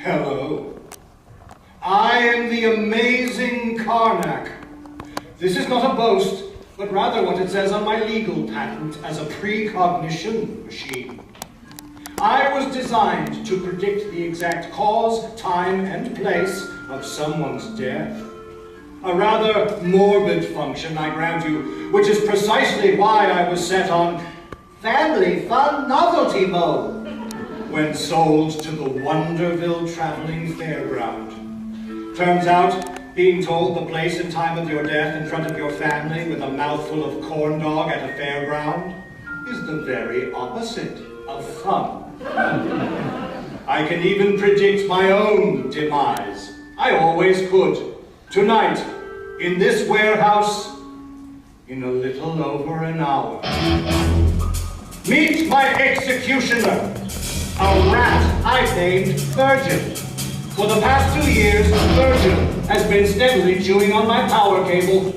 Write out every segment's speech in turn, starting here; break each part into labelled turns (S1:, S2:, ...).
S1: Hello. I am the amazing Karnak. This is not a boast, but rather what it says on my legal patent as a precognition machine. I was designed to predict the exact cause, time, and place of someone's death. A rather morbid function, I grant you, which is precisely why I was set on family fun novelty mode when sold to the Wonderville Traveling Fairground. Turns out, being told the place and time of your death in front of your family with a mouthful of corn dog at a fairground is the very opposite of fun. I can even predict my own demise. I always could. Tonight, in this warehouse, in a little over an hour. Meet my executioner, a rat I've named Virgil. For the past 2 years, Virgil has been steadily chewing on my power cable.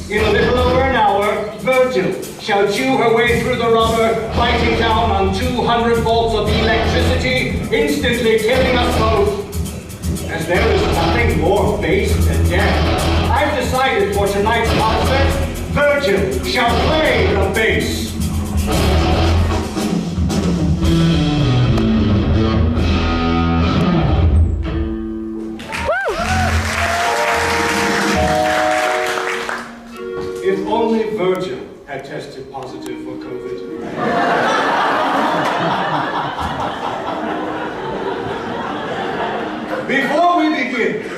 S1: In a little over an hour, Virgil shall chew her way through the rubber, biting down on 200 volts of electricity, instantly killing us both. As there is nothing more base than death, I've decided for tonight's concert, Virgil shall play the bass. If only Virgil had tested positive for COVID. Before we begin,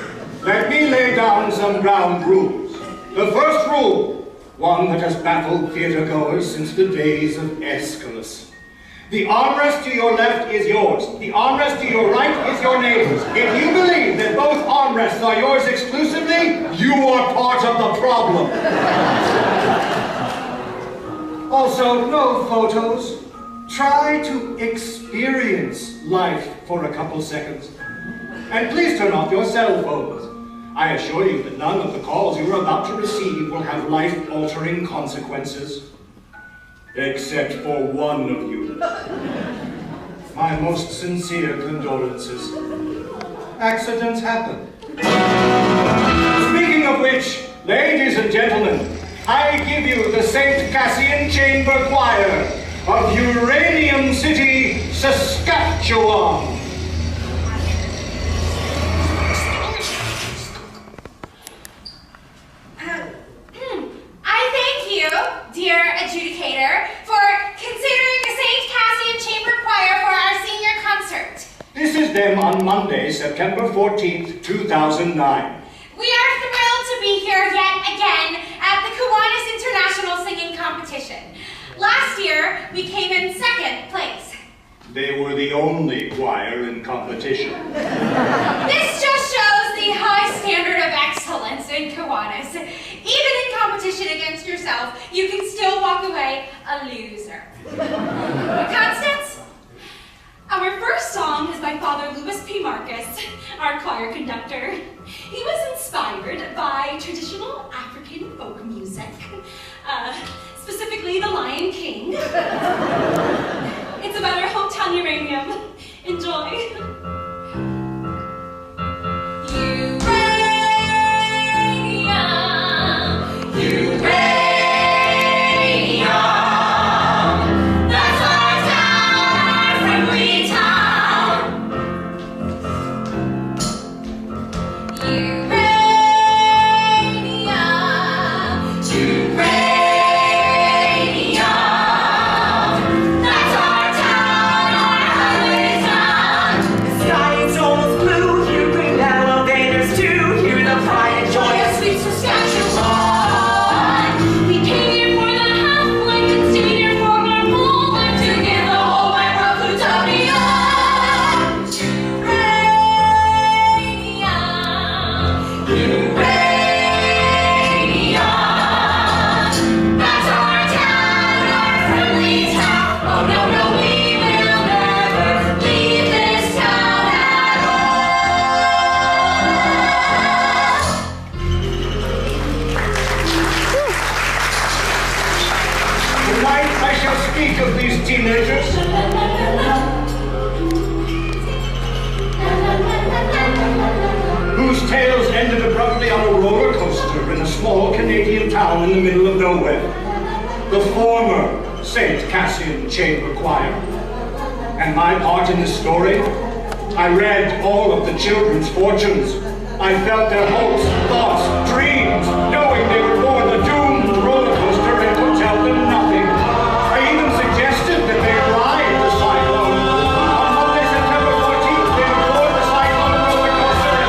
S1: let me lay down some ground rules. The first rule, one that has baffled theatergoers since the days of Aeschylus. The armrest to your left is yours. The armrest to your right is your neighbor's. If you believe that both armrests are yours exclusively, you are part of the problem. Also, no photos. Try to experience life for a couple seconds. And please turn off your cell phones. I assure you that none of the calls you are about to receive will have life-altering consequences. Except for one of you. My most sincere condolences. Accidents happen. Speaking of which, ladies and gentlemen, I give you the St. Cassian Chamber Choir of Uranium City, Saskatchewan.
S2: Dear adjudicator, for considering the St. Cassian Chamber Choir for our senior concert.
S1: This is them on Monday, September 14th, 2009.
S2: We are thrilled to be here yet again at the Kiwanis International Singing Competition. Last year, we came in second place.
S1: They were the only choir in competition.
S2: This just shows the high standard of excellence in Kiwanis. Even in competition against yourself, you can still walk away a loser. Constance? Our first song is by Father Louis P. Marcus, our choir conductor. He was inspired by traditional African folk music, specifically The Lion King. It's about our hometown uranium. Enjoy.
S3: That's our town, our highway.
S1: coaster in a small Canadian town in the middle of nowhere. The former St. Cassian Chamber Choir. And my part in this story? I read all of the children's fortunes. I felt their hopes, thoughts, dreams, knowing they would board the doomed roller coaster and could tell them nothing. I even suggested that they ride the cyclone. On Monday, September 14th, they would board the cyclone roller coaster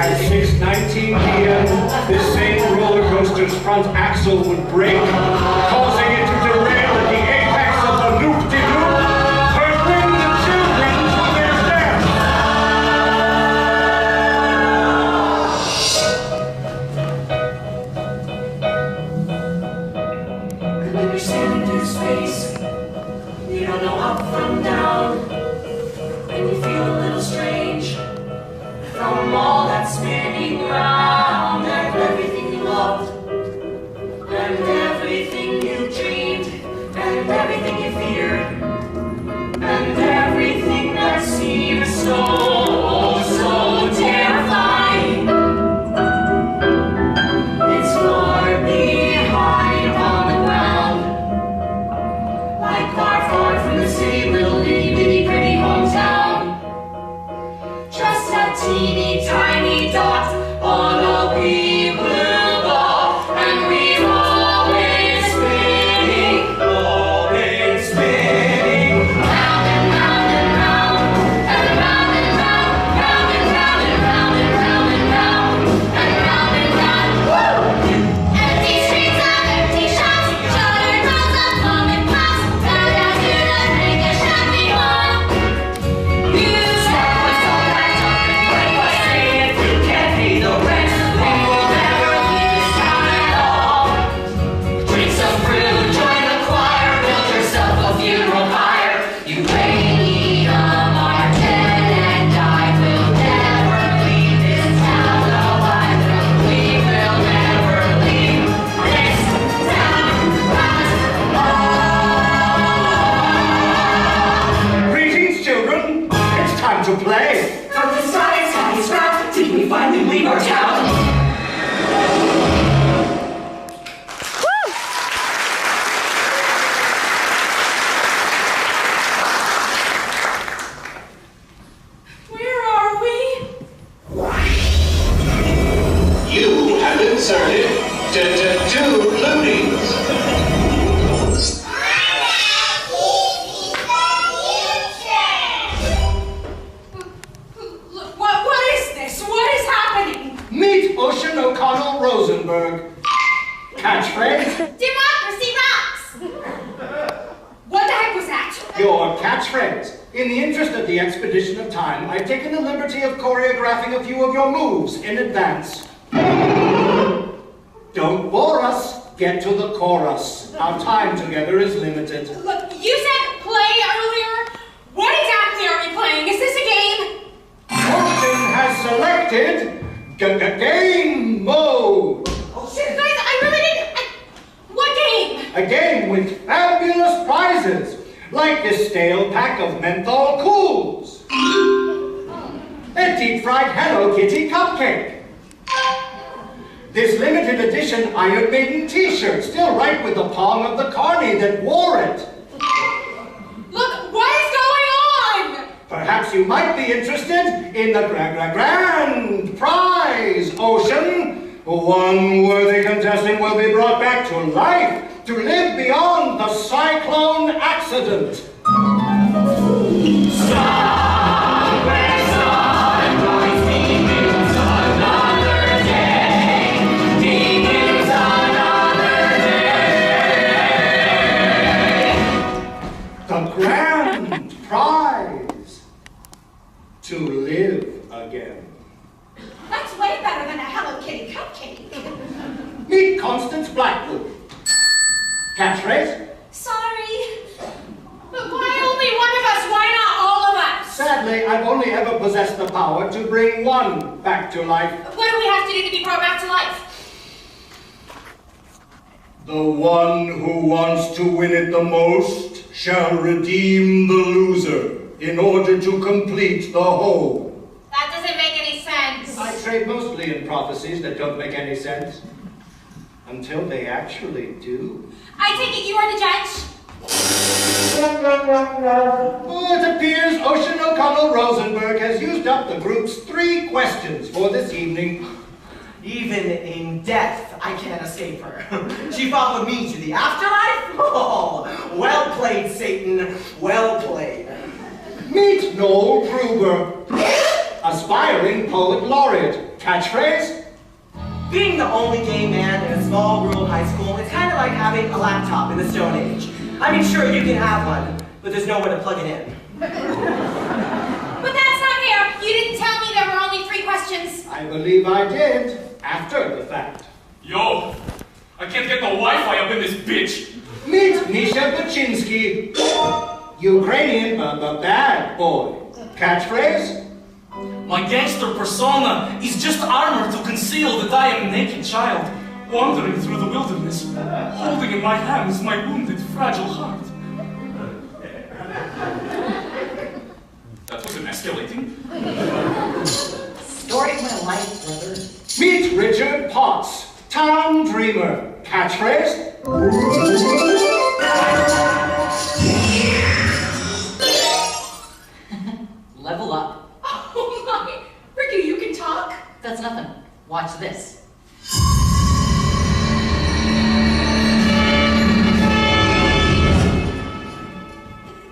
S1: at 6:17 p.m. This same roller coaster's front axle would break, causing it to derail at the apex of the loop-de-loop.
S3: You don't know up from down, and you feel a little strange from all that spinning round, and everything you loved, and everything you dreamed, and everything you feared, and everything that seemed so terrifying. It's far behind on the ground, like far from the city, little bitty pretty hometown. Just a teeny tiny dot on a wee blue ball, and we're always spinning, round and round and round, and round and round, round and round and round and round and round, and round and round. Woo! Empty streets of empty shops, shuttered roads of common cops.
S1: To play.
S3: From the science happy scrap, did we finally leave our town?
S2: Where are we?
S4: You have inserted two loonies.
S1: Oconnell, Rosenburg. Catchphrase?
S2: Democracy rocks! What the heck was that?
S1: Your catchphrase. In the interest of the expedition of time, I've taken the liberty of choreographing a few of your moves in advance. Don't bore us. Get to the chorus. Our time together is limited.
S2: Look, you said play earlier. What exactly are we playing? Is this a game?
S1: Constance has selected game mode.
S2: Oh, shit, guys, I really didn't... What game?
S1: A game with fabulous prizes, like this stale pack of menthol cools. A deep-fried Hello Kitty cupcake. This limited edition Iron Maiden t-shirt, still right with the palm of the carny that wore it.
S2: Look, what is going on?
S1: Perhaps you might be interested in the grand prize, Ocean. One worthy contestant will be brought back to life to live beyond the cyclone accident.
S3: Somewhere sunrise begins another day, begins another day.
S1: The grand prize, to live again.
S2: That's way better than a Hello Kitty cupcake.
S1: Meet Constance Blackwood. Catchphrase?
S2: Sorry. But why only one of us? Why not all of us?
S1: Sadly, I've only ever possessed the power to bring one back to life.
S2: What do we have to do to be brought back to life?
S1: The one who wants to win it the most shall redeem the loser in order to complete the whole.
S2: That doesn't make any sense.
S1: concentrate mostly in prophecies that don't make any sense. Until they actually do.
S2: I take it you are the judge?
S1: Oh, it appears Ocean O'Connell Rosenburg has used up the group's 3 questions for this evening.
S5: Even in death, I can't escape her. She followed me to the afterlife? Oh, well played, Satan. Well played.
S1: Meet Noel Gruber, aspiring poet laureate. Catchphrase?
S5: Being the only gay man in a small rural high school is kind of like having a laptop in the Stone Age. I mean, sure, you can have one, but there's nowhere to plug it in.
S2: But that's not fair. You didn't tell me there were only 3 questions.
S1: I believe I did, after the fact.
S6: Yo, I can't get no Wi-Fi up in this bitch.
S1: Meet mischa bachinski, Ukrainian bad boy. Catchphrase?
S6: My gangster persona is just armor to conceal that I am a naked child, wandering through the wilderness, holding in my hands my wounded, fragile heart. That was emasculating.
S5: Story of my life, brother.
S1: Meet Richard Potts, town dreamer. Catchphrase?
S7: Level up.
S2: Oh my. Ricky, you can talk?
S7: That's nothing. Watch this.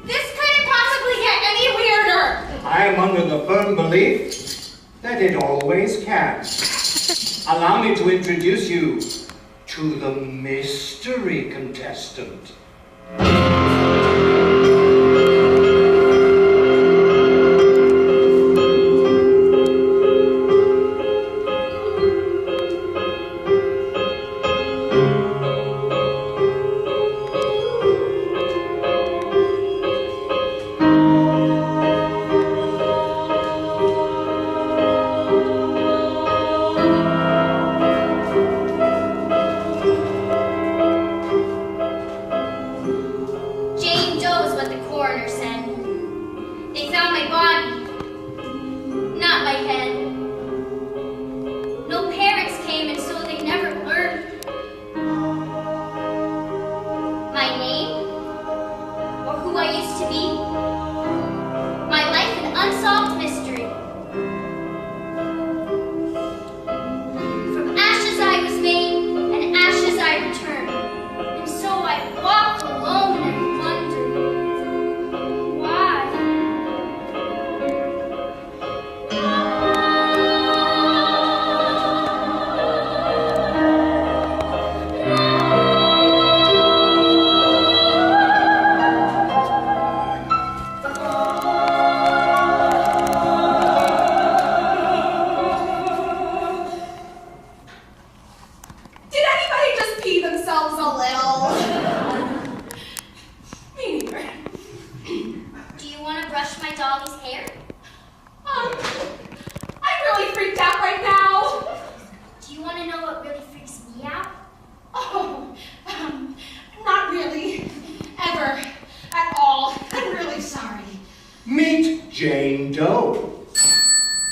S2: This couldn't possibly get any weirder.
S1: I am under the firm belief that it always can. Allow me to introduce you to the mystery contestant.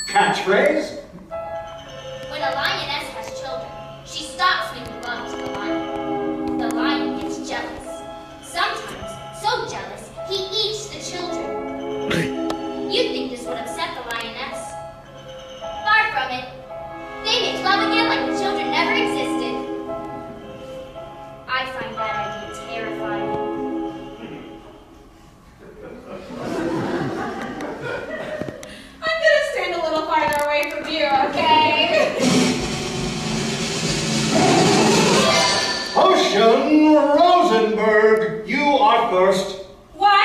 S1: Catchphrase?
S2: When a lioness has children, she stops making love to the lion. The lion gets jealous. Sometimes, so jealous, he eats the children. You'd think this would upset the lioness. Far from it. They make love again like the children never existed. I find that idea terrifying.
S8: Stand a little farther away from you, okay?
S1: Ocean Rosenburg, you are first.
S8: Why?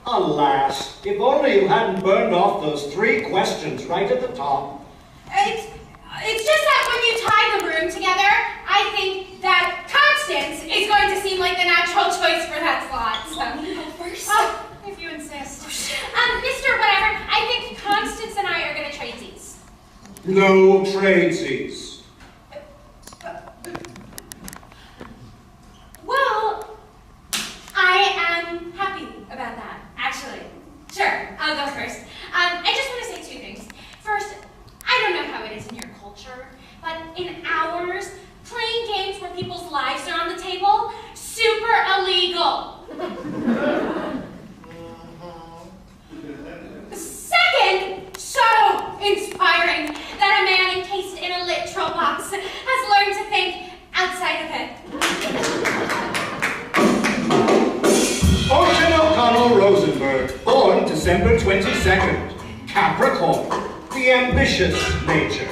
S1: Alas, if only you hadn't burned off those 3 questions right at the top.
S2: It's just that when you tie the room together, I think that Constance is going to seem like the natural choice for that slot. So.
S8: Let me go first.
S2: If you insist. Mr. Whatever, I think Constance and I are going to trade seats.
S1: No tradesies.
S2: Well, I am happy about that, actually. Sure, I'll go first. I just want to say 2 things. First, I don't know how it is in your culture,
S1: born December 22nd, Capricorn, the ambitious nature.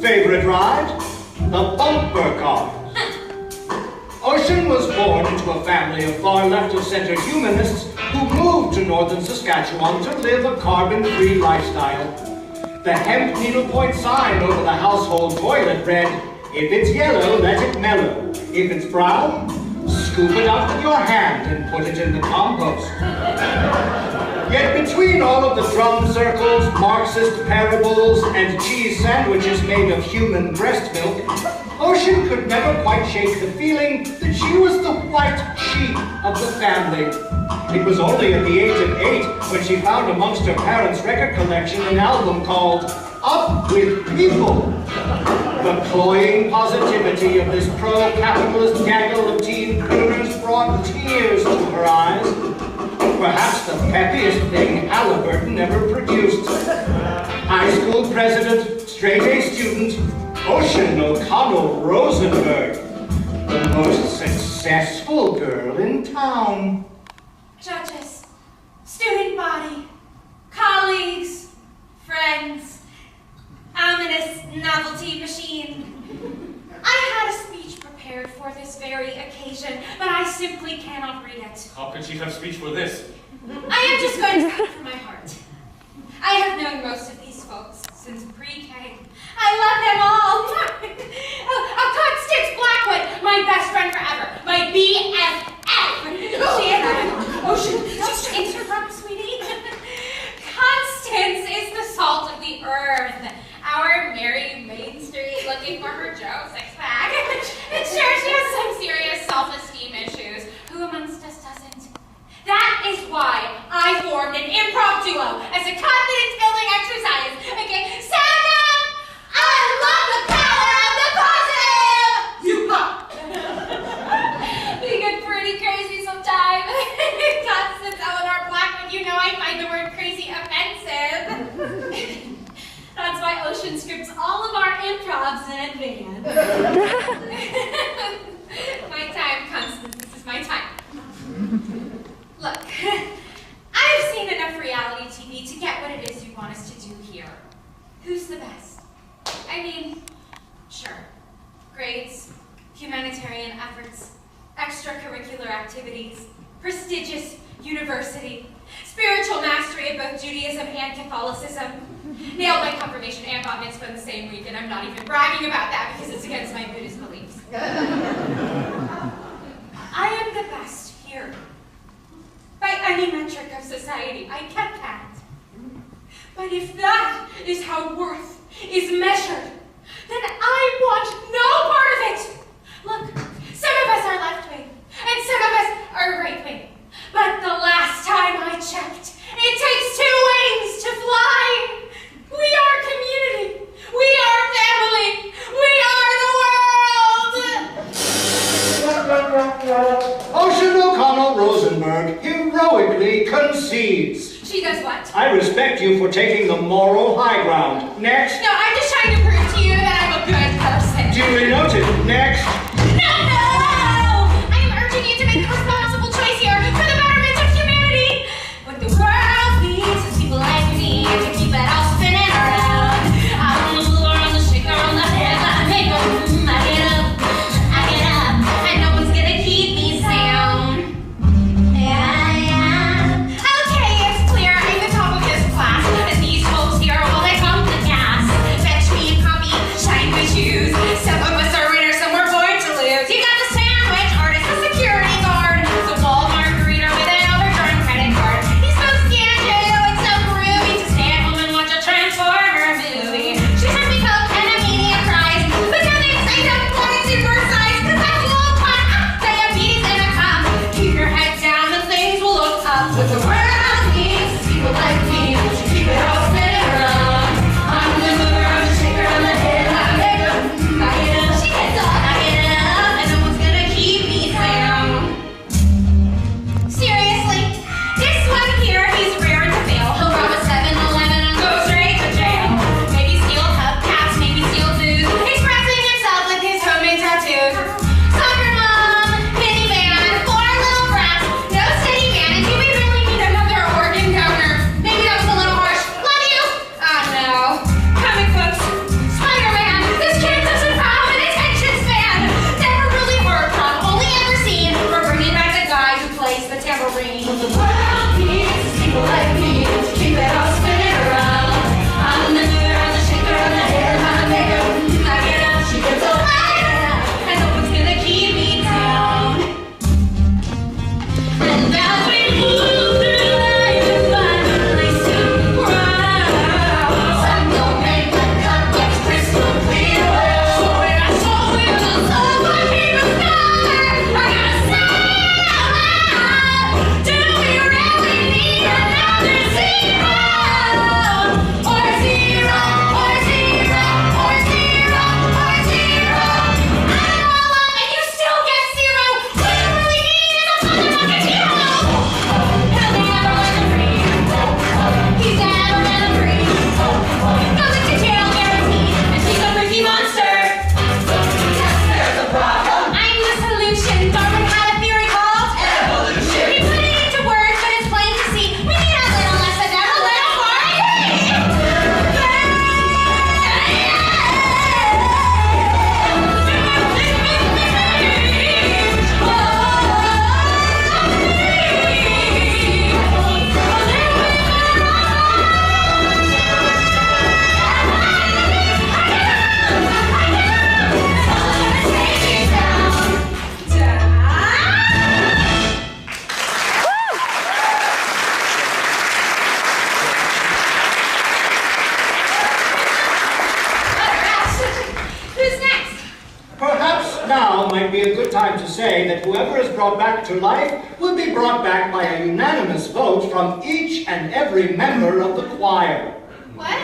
S1: Favorite ride? The bumper cars. Ocean was born into a family of far left-of-center humanists who moved to northern Saskatchewan to live a carbon-free lifestyle. The hemp needlepoint sign over the household toilet read, "If it's yellow, let it mellow. If it's brown, scoop it out with your hand and put it in the compost." Yet between all of the drum circles, Marxist parables, and cheese sandwiches made of human breast milk, Ocean could never quite shake the feeling that she was the white sheep of the family. It was only at the age of 8 when she found amongst her parents' record collection an album called Up With People. The cloying positivity of this pro-capitalist gaggle of teen crooners brought tears to her eyes. Perhaps the peppiest thing Halliburton ever produced. High school president, straight-A student, Ocean O'Connell Rosenburg, the most successful girl in town.
S2: Judges, student body, colleagues, friends, ominous novelty machine. I had a speech prepared for this very occasion, but I simply cannot read it.
S6: How could she have speech for this?
S2: I am just going to speak from my heart. I have known most of these folks since pre-K. I love them all. Constance Blackwood, my best friend forever, my BFF. She and I, Ocean, don't interrupt, sweetie. Constance is the salt of the earth. Our Mary Main Street looking for her Joe six-pack. It's sure she has some serious self-esteem issues. Who amongst us doesn't? That is why I formed an improv duo as a confidence-building exercise. Okay, sound up! I love the power of the positive! We get pretty crazy sometimes. Constance Eleanor Blackwood, you know I find the word crazy offensive. That's why Ocean scripts all of our improvs in advance. My time, Constance, this is my time. Look, I've seen enough reality TV to get what it is you want us to do here. Who's the best? I mean, sure, grades, humanitarian efforts, extracurricular activities, prestigious university, spiritual mastery of both Judaism and Catholicism, nailed my confirmation and bat mitzvah in the same week, and I'm not even bragging about that because it's against my Buddhist beliefs. I am the best here. By any metric of society, I get that. But if that is how worth is measured, then I want no part of it. Look, some of us are left-wing, and some of us are right-wing. But the last time I checked, it takes 2 wings to fly. We are community. We are family. We are the world.
S1: Ocean O'Connell Rosenburg heroically concedes.
S2: She does what?
S1: I respect you for taking the moral high ground. Next.
S2: No, I'm just trying to prove to you that I'm a good person.
S1: Duly noted. Next.
S2: No! I am urging you to make a responsible choice here for the betterment of humanity. What the world needs is people like me to keep it all spinning around. I'm on the floor, on the shaker, on the head, I make a room, I get up, and no one's gonna keep me sound. Yeah. Okay, it's clear I'm the top of this class, and these folks here, well, they come to gas. Fetch me a copy, shine my shoes. Some of us are winners, some we're born to lose. You got the sandwich artist, the security guard, the Walmart greeter with an overdrawn credit card. He's so scandal, it's so groovy to stay at home and watch a Transformer movie. She had me coke and a media cries, but now they say don't want it super size, cause I'm low pot, diabetes and a cop. Keep your head down and things will look up. What the world needs is people like me to keep it all spinning around. I'm the mover, I'm the shaker, I'm the head, I make up, I get up, she gets up, I get up, and no one's gonna keep me down. Seriously, this one here, he's raring to fail. He'll rob a 7-Eleven and go straight to jail. Maybe steal hubcaps, maybe steal food, expressing himself with his homemade tattoos. Soccer mom, minivan, 4 little brats.
S1: that whoever is brought back to life will be brought back by a unanimous vote from each and every member of the choir.
S2: What?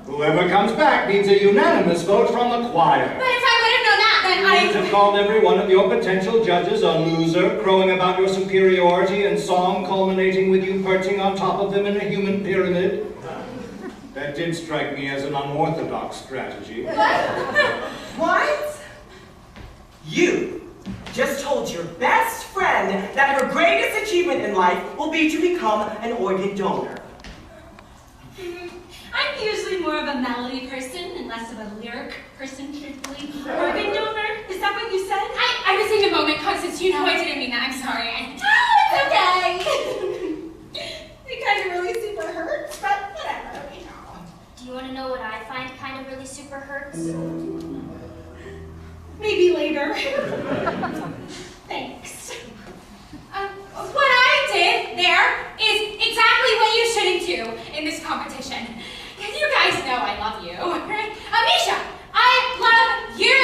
S1: Whoever comes back needs a unanimous vote from the choir.
S2: But if I would have known that, then
S1: You would have called every one of your potential judges a loser, crowing about your superiority and song culminating with you perching on top of them in a human pyramid. That did strike me as an unorthodox strategy.
S5: What? You just told your best friend that her greatest achievement in life will be to become an organ donor.
S2: I'm usually more of a melody person and less of a lyric person, truthfully. Organ donor? Is that what you said? I was in a moment, Constance. You know I didn't mean that. I'm sorry.
S8: It's okay. It kind of really super hurts, but whatever, you know.
S9: Do you want to know what I find kind of really super hurts?
S8: Maybe later. Thanks.
S2: What I did there is exactly what you shouldn't do in this competition. You guys know I love you, right? Mischa, I love you.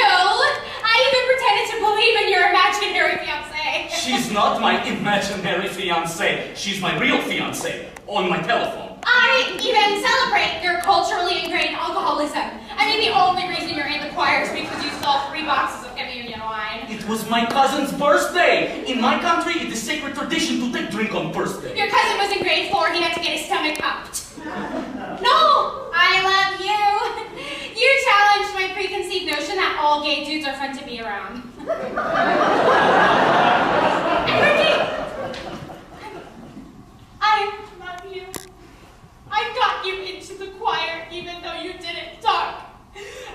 S2: I even pretended to believe in your imaginary fiancé.
S6: She's not my imaginary fiancé. She's my real fiancé on my telephone.
S2: I even celebrate your culturally ingrained alcoholism. I mean, the only reason you're in the choir is because you stole 3 boxes of communion wine.
S6: It was my cousin's birthday. In my country, it is sacred tradition to take drink on birthday.
S2: Your cousin was in grade 4. He had to get his stomach pumped. No, I love you. You challenged my preconceived notion that all gay dudes are fun to be around. And Ricky, I love you. I got you into the choir even though you didn't talk.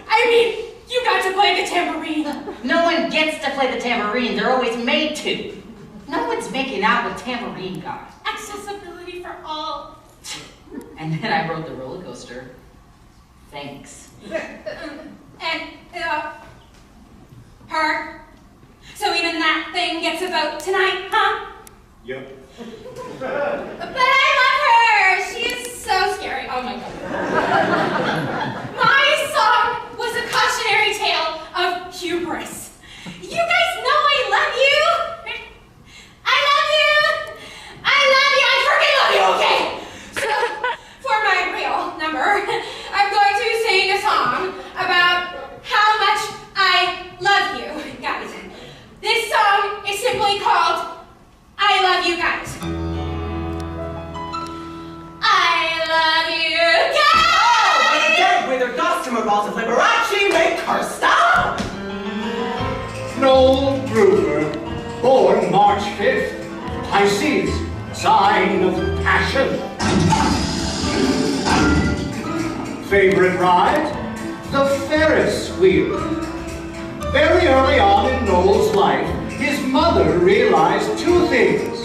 S2: I mean, you got to play the tambourine.
S7: No one gets to play the tambourine. They're always made to. No one's making out with tambourine guys.
S2: Accessibility for all.
S7: And then I rode the roller coaster. Thanks.
S2: And, her. So even that thing gets a vote tonight, huh?
S1: Yep.
S2: But I love her! She is so scary. Oh my god. My song was a cautionary tale of hubris. You guys know I love you! I love you! I love you! I freaking love you, okay? So, for my real number, I'm going to sing a song about how much I love you, guys. This song is simply called I Love You Guys. I love you guys!
S5: Oh, when the dead with their gossamer balls of Liberace make her stop!
S1: Noel Gruber, born March 5th, Pisces, sign of passion. Favorite ride? The Ferris wheel. Very early on in Noel's life, his mother realized 2 things.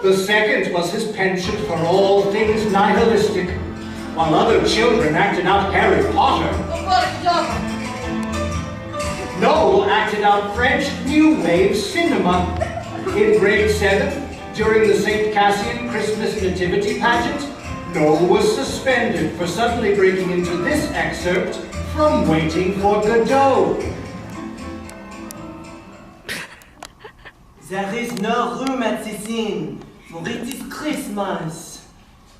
S1: The second was his penchant for all things nihilistic, while other children acted out Harry Potter. Noel acted out French New Wave cinema. In grade 7, during the St. Cassian Christmas Nativity pageant, Noel was suspended for suddenly breaking into this excerpt from Waiting for Godot.
S5: There is no room at Sicine, for it is Christmas.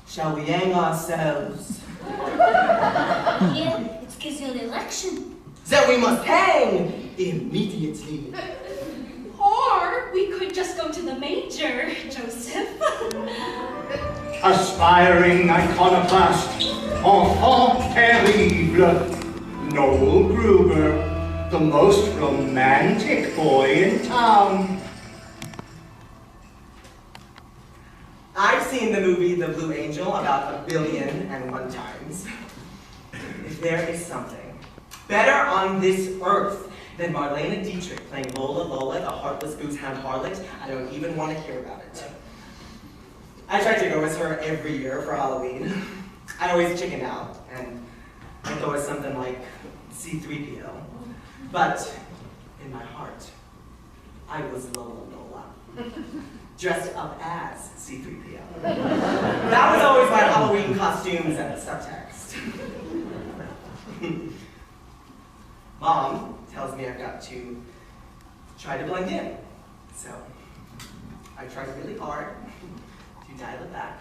S5: Shall we hang ourselves?
S9: Yeah, it's because of the election.
S5: Then we must hang immediately.
S8: Or we could just go to the major, Joseph.
S1: Aspiring iconoclast, enfant terrible, Noel Gruber, the most romantic boy in town.
S5: I've seen the movie The Blue Angel about 1,000,000,001 times. If there is something better on this earth than Marlene Dietrich playing Lola Lola, the heartless goose-hound harlot, I don't even want to hear about it. I try to go as her every year for Halloween. I always chicken out, and I go as something like C-3PO. But in my heart, I was Lola Lola, dressed up as C-3PO. That was always my Halloween costumes and subtext. Mom tells me I've got to try to blend in. So I tried really hard to dial it back.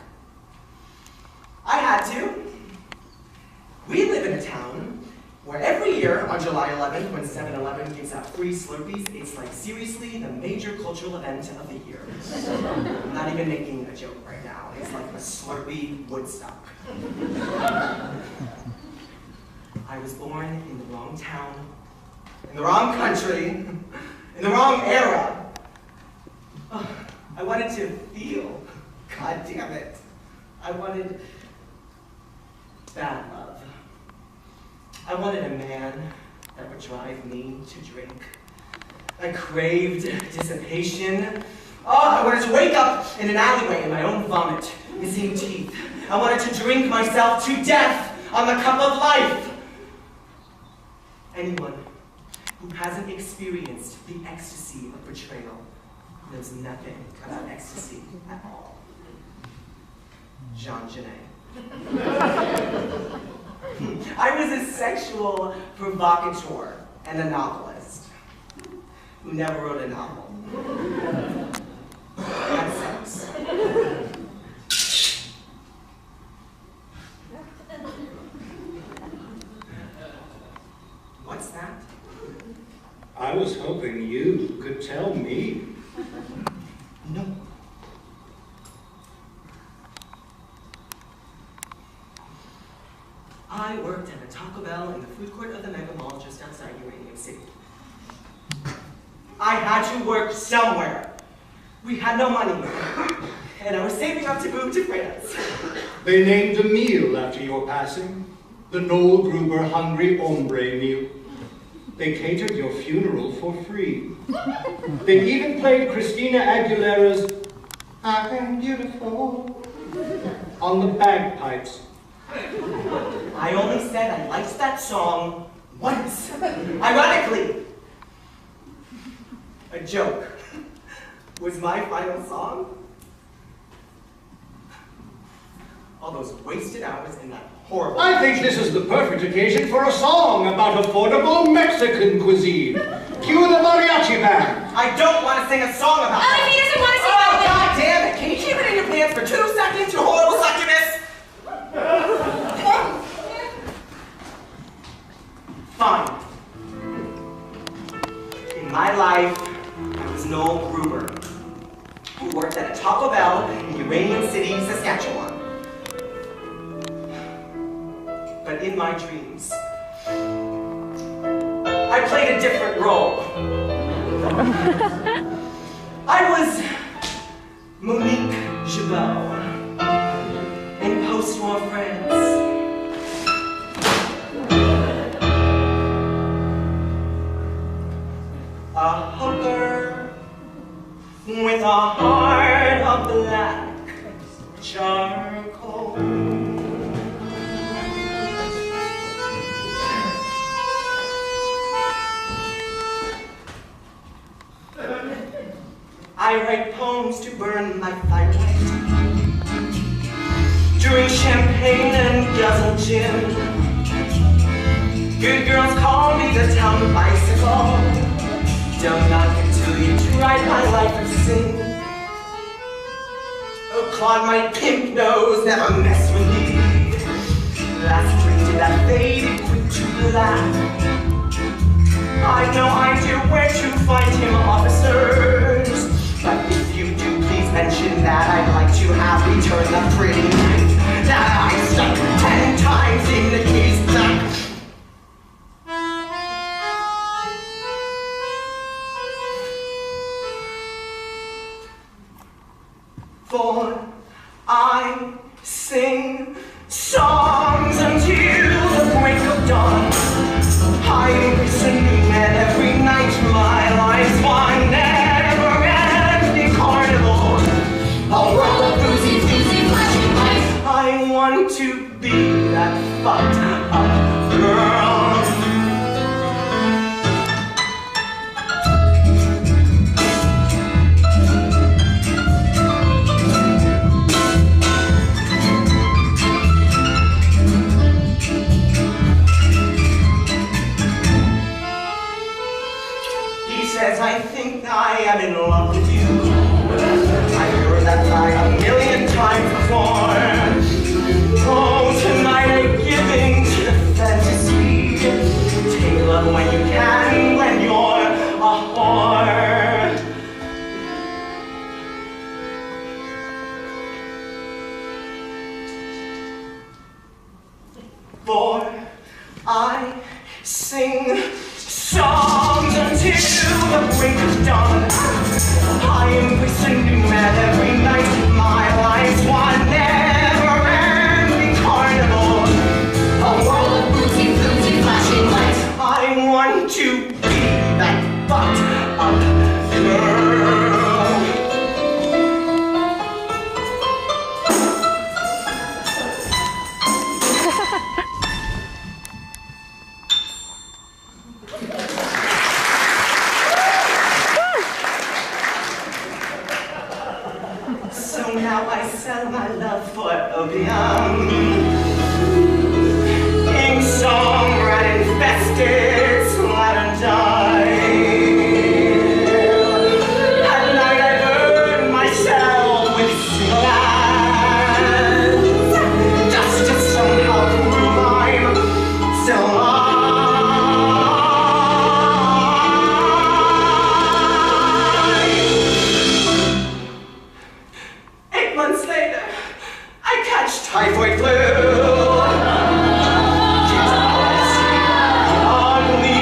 S5: I had to. We live in a town where every year on July 11th, when 7-Eleven gives out free Slurpees, it's like seriously the major cultural event of the year. I'm not even making a joke right now. It's like a Slurpee Woodstock. I was born in the wrong town, in the wrong country, in the wrong era. Oh, I wanted to feel, God damn it. I wanted bad love. I wanted a man that would drive me to drink. I craved dissipation. Oh, I wanted to wake up in an alleyway in my own vomit, missing teeth. I wanted to drink myself to death on the cup of life. Anyone who hasn't experienced the ecstasy of betrayal knows nothing about ecstasy at all. Jean Genet. I was a sexual provocateur and a novelist who never wrote a novel. Had sex. What's that?
S1: I was hoping you could tell me.
S5: No. I worked at a Taco Bell in the food court of the Mega Mall just outside Uranium City. I had to work somewhere. We had no money, and I was saving up to move to France.
S1: They named a meal after your passing, the Noel Gruber Hungry Hombre meal. They catered your funeral for free. They even played Christina Aguilera's I Am Beautiful on the bagpipes.
S5: I only said I liked that song once. Ironically, a joke was my final song. All those wasted hours in that horrible...
S1: I think this is the perfect occasion for a song about affordable Mexican cuisine. Cue the mariachi band.
S5: I don't want to sing a song about
S2: Oh, if he doesn't want to sing
S5: Oh, God damn it! Can you keep it in your pants for 2 seconds, you horrible succubus? Fine. In my life, I was Noel Gruber, who worked at a Taco Bell in Uranium City, Saskatchewan. But in my dreams, I played a different role. I was Monique Chabot in Post-War France. A hooker with a heart of black charcoal. I write poems to burn my firelight, drink champagne and guzzle gin. Good girls call me the town bicycle. Don't knock until you tried my life of sin. Oh, clog my pimp nose, never mess with me. Last drink did I fade quick to black. I have no idea where to find him, officers. But if you do, please mention that I'd like to have returned the pretty knife that I stuck 10 times in the case back. For I sing songs until the break of dawn. I listen and every night my life's one never-ending carnival. A world of boozy, flashing lights. I want to be that fucked up girl. says, I think I am in love with you. I heard that lie a million times before. Oh, tonight I'm giving to the fantasy. Take love when you can, when you're a whore. For I sing songs until the break of dawn. I embrace a new man every night. My life's one never-ending carnival. A world of booty, flashing lights. I want to be that fucked up girl. So now I sell my love for opium. Ink song, rat infested, slat and die. At night I burn myself with slants, just to somehow prove I'm still alive. 8 months later, I catch typhoid flu. Ugly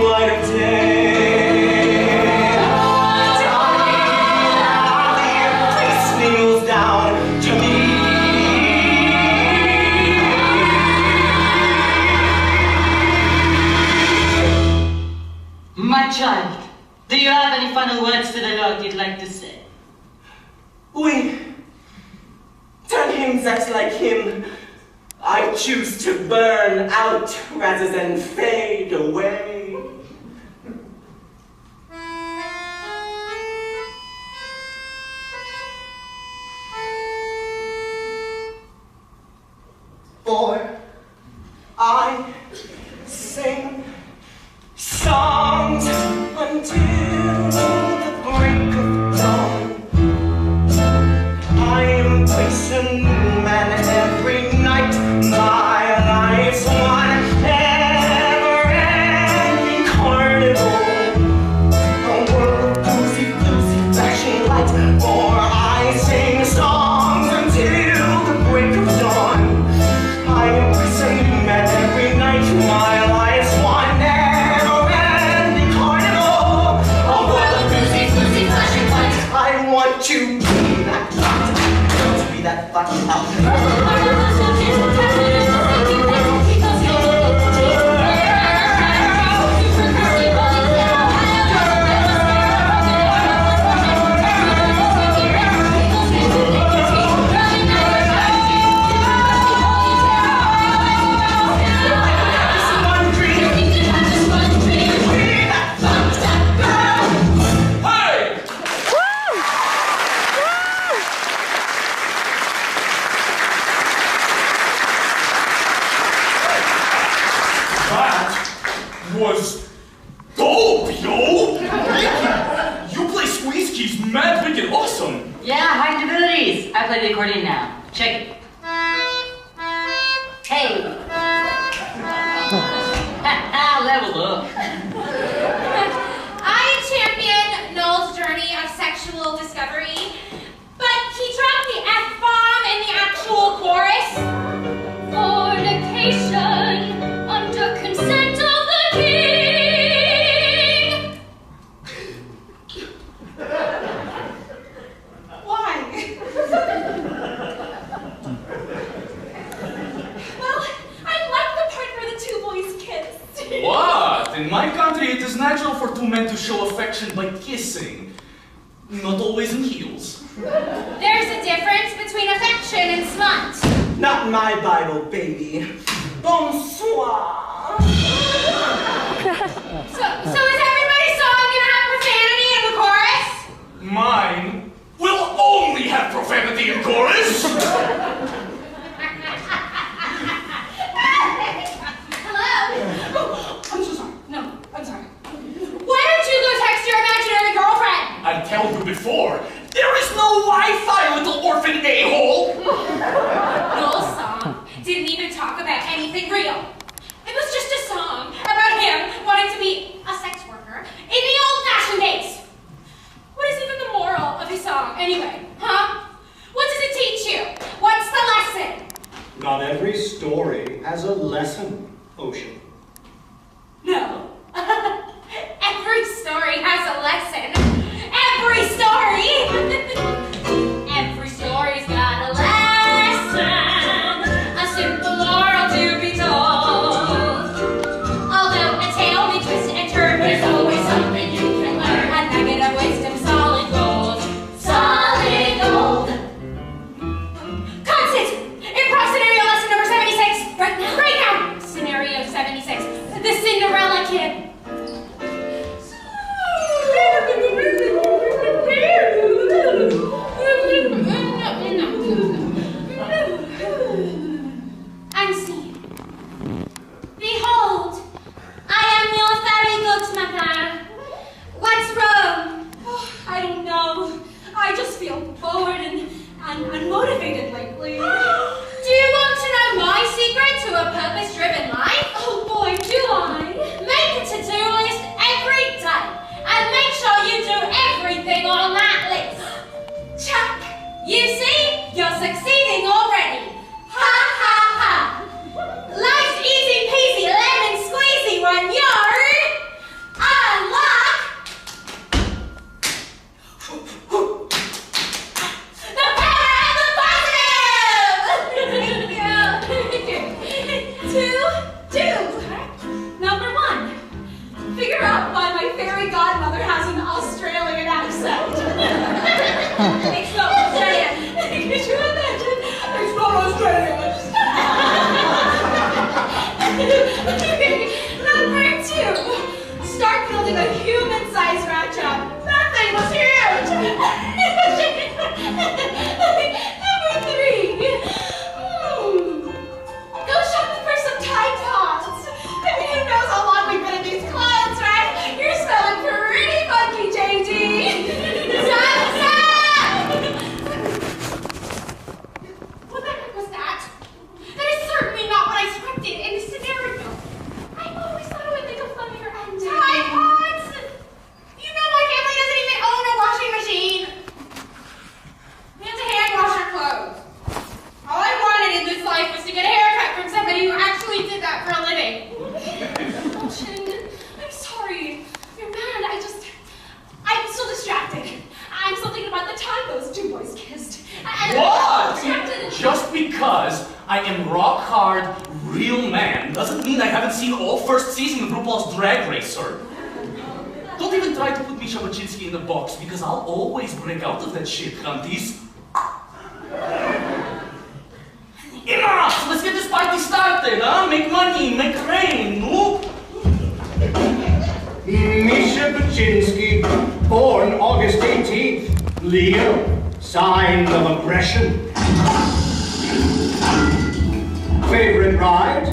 S5: light of day. Talia, please kneels down to me.
S7: My child, do you have any final words to the Lord you'd like to say?
S5: Oui. Tell him that like him, I choose to burn out rather than fade away. For I sing songs until the break of dawn. I embrace a new man every night. My life's one never-ending carnival. A world of boozy, flashing lights. For I sing songs until the break of dawn. I embrace a new man every night. My life's one never-ending carnival. A world of boozy, flashing lights. I want to be that fucking up.
S6: Was dope, yo! You play squeeze keys mad wicked awesome!
S7: Yeah, high abilities. I play the accordion now. Check it. Hey! Level up.
S2: I champion Noel's journey of sexual discovery, but he dropped the F-bomb in the actual chorus. Fornication under consent of the king.
S8: Why? Well, I like the part where the two boys kiss.
S6: What? In my country, it is natural for two men to show affection by kissing. Not always in heels.
S2: There's a difference between affection and smut.
S5: Not in my Bible, baby. Bonsoir.
S2: So is everybody's song gonna have profanity in the chorus?
S6: Mine will only have profanity in chorus!
S2: Hello?
S8: Oh, I'm so sorry. No, I'm sorry.
S2: Why don't you go text
S6: before. There is no Wi-Fi, little orphan a-hole.
S2: Noel's song didn't even talk about anything real. It was just a song about him wanting to be a sex worker in the old-fashioned days. What is even the moral of his song, anyway? Huh? What does it teach you? What's the lesson?
S1: Not every story has a lesson, Ocean.
S2: No. Every story has a lesson. Every story! Every story's got a lesson. A simple moral to be told. Although a tale may twist and turn, there's always something you can learn. A nugget of wisdom, solid gold. Solid gold. Constance! Improv scenario lesson number 76. Right now. Right now. Scenario 76. The Cinderella Kid. Unseen. Behold, I am your fairy godmother. What's wrong?
S8: Oh, I don't know. I just feel bored and unmotivated lately.
S2: Do you want to know my secret to a purpose-driven life?
S8: Oh boy, do I!
S2: Make a to-do list every day and make sure you do everything on that list. Check. You see? You're succeeding already. Ha ha ha. Life's easy peasy lemon squeezy when you're unlock. The power of the positive!
S8: Do. Number 1. Figure out why my fairy godmother has an Australian accent.
S2: It's not Australian.
S8: Could you imagine? It's not Australian. Number 2. Start building a human-sized rat trap. That thing was huge. Number 3. Go shopping for some Tide Pods. I mean, who knows how long we've been in these clothes, right? You're smelling pretty funky, JD.
S2: What the heck was that? That is certainly not what I scripted in the scenario. I always thought I would think of funnier endings. Tide Pods! You know my family doesn't even own a washing machine. We have to hand wash our clothes. All I wanted in this life was to get a haircut from somebody who actually did that for a living.
S8: Ocean, I'm sorry. You're mad. I'm still distracted. I'm still thinking about the time those 2 boys kissed.
S6: What? Just because I am rock hard, real man doesn't mean I haven't seen all first season of RuPaul's Drag Race, sir. Don't even try to put mischa bachinski in the box because I'll always break out of that shit, cunties. Enough! Let's get this party started, huh? Make money, make rain, no?
S1: Mischa Bachinski, born August 18th, Leo, sign of aggression. Favorite ride?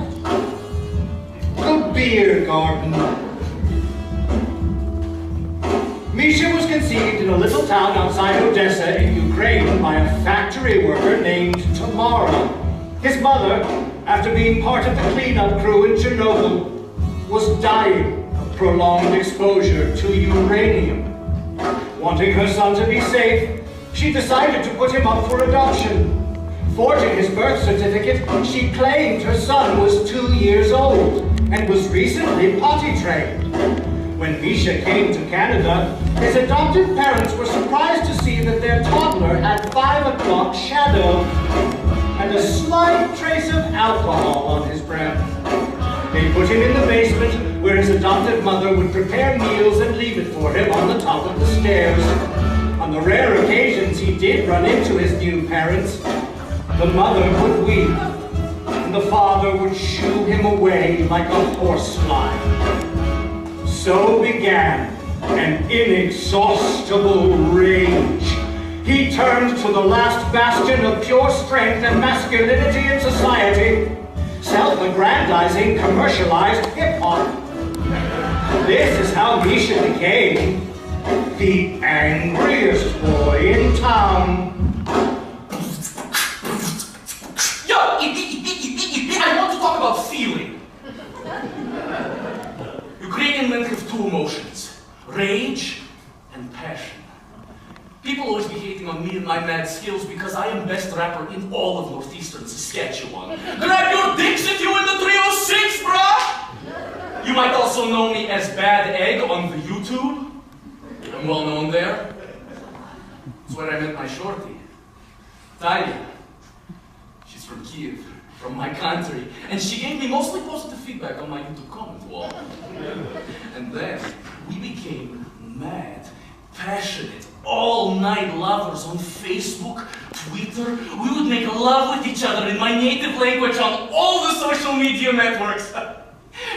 S1: The beer garden. Mischa was conceived in a little town outside Odessa in Ukraine by a factory worker named Tamara. His mother, after being part of the cleanup crew in Chernobyl, was dying of prolonged exposure to uranium. Wanting her son to be safe, she decided to put him up for adoption. Forging his birth certificate, she claimed her son was 2 years old and was recently potty trained. When Mischa came to Canada, his adoptive parents were surprised to see that their toddler had 5 o'clock shadow and a slight trace of alcohol on his breath. They put him in the basement where his adoptive mother would prepare meals and leave it for him on the top of the stairs. On the rare occasions he did run into his new parents, the mother would weep and the father would shoo him away like a horsefly. So began an inexhaustible rage. He turned to the last bastion of pure strength and masculinity in society, self-aggrandizing, commercialized hip-hop. This is how Mischa became the Angry prettiest boy in town.
S6: Yeah, I want to talk about feeling. Ukrainian men have two emotions, rage and passion. People always be hating on me and my mad skills because I am best rapper in all of northeastern Saskatchewan. Grab your dicks if you in the 306, bruh! You might also know me as Bad Egg on the YouTube. I'm well known there. That's where I met my shorty, Talia. She's from Kiev, from my country, and she gave me mostly positive feedback on my YouTube comment wall. And then we became mad, passionate, all-night lovers on Facebook, Twitter. We would make love with each other in my native language on all the social media networks.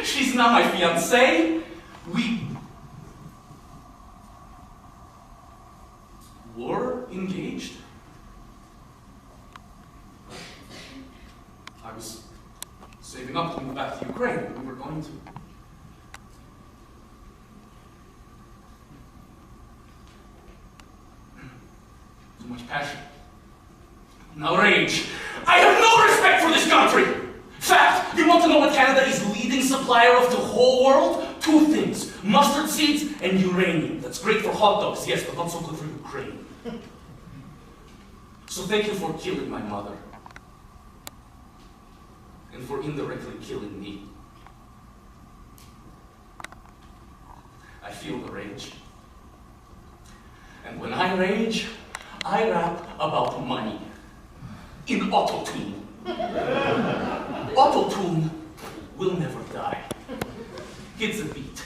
S6: She's now my fiancée. We were engaged. I was saving up to move back to Ukraine. We were going to. Too much passion. Now rage. I have no respect for this country! Fact! You want to know what Canada is leading supplier of the whole world? Two things. Mustard seeds and uranium. That's great for hot dogs, yes, but not so good for Ukraine. So thank you for killing my mother. And for indirectly killing me. I feel the rage. And when I rage, I rap about money. In auto-tune. Auto-tune will never die. Hit the beat.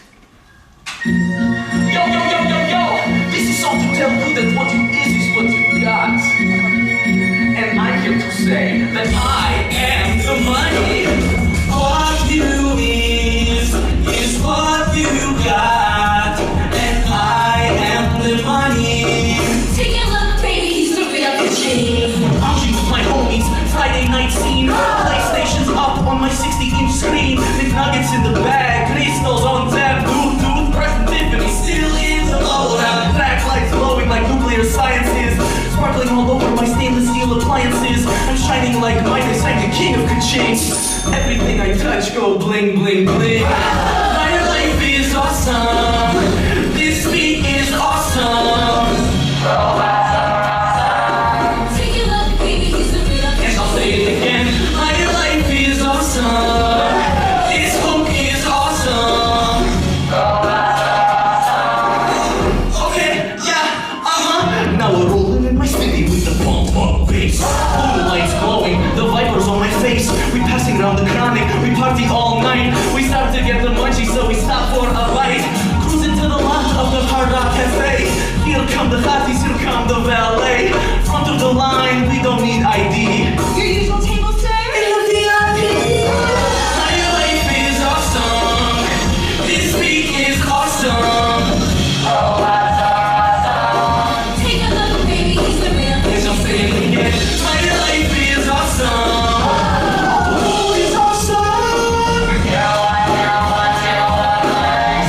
S6: Yo, yo, yo, yo, yo! This is song to tell you that what you is what you got. And I'm here to say that I am the money. What you is what you got. And I am the money.
S3: Take a look, baby, he's the real machine.
S6: I'm with my homies, Friday night scene. PlayStation's up on my 60-inch screen. McNuggets in the bag, crystals on tap. Toothbrush and Tiffany still in the loadout. Backlights glowing like nuclear sciences. Sparkling all over my stainless steel appliances. I'm shining like Midas, I'm the king of ka-ching. Everything I touch go bling, bling, bling. My life is awesome. This beat is awesome.
S3: Take a look, baby, he's the real machine.
S6: And I'll say it again. My life is awesome. This hook is awesome. Okay, yeah, Now we're rolling in my city with the bump bass. Blue lights glowing, the vipers on my face. We passing around the karnak, we party all night. We start to get the munchies, so we stop for a bite. Cruising to the lot of the Hard Rock Cafe. Here come the hotties, here come the valet. Front of the line, we don't need ID.
S3: Your usual table, sir?
S6: In the VIP. My life is awesome. This beat is awesome.
S3: Take a look, baby, he's the real
S6: And
S3: machine.
S6: I'm saying it again. My life is awesome. Oh, it's awesome.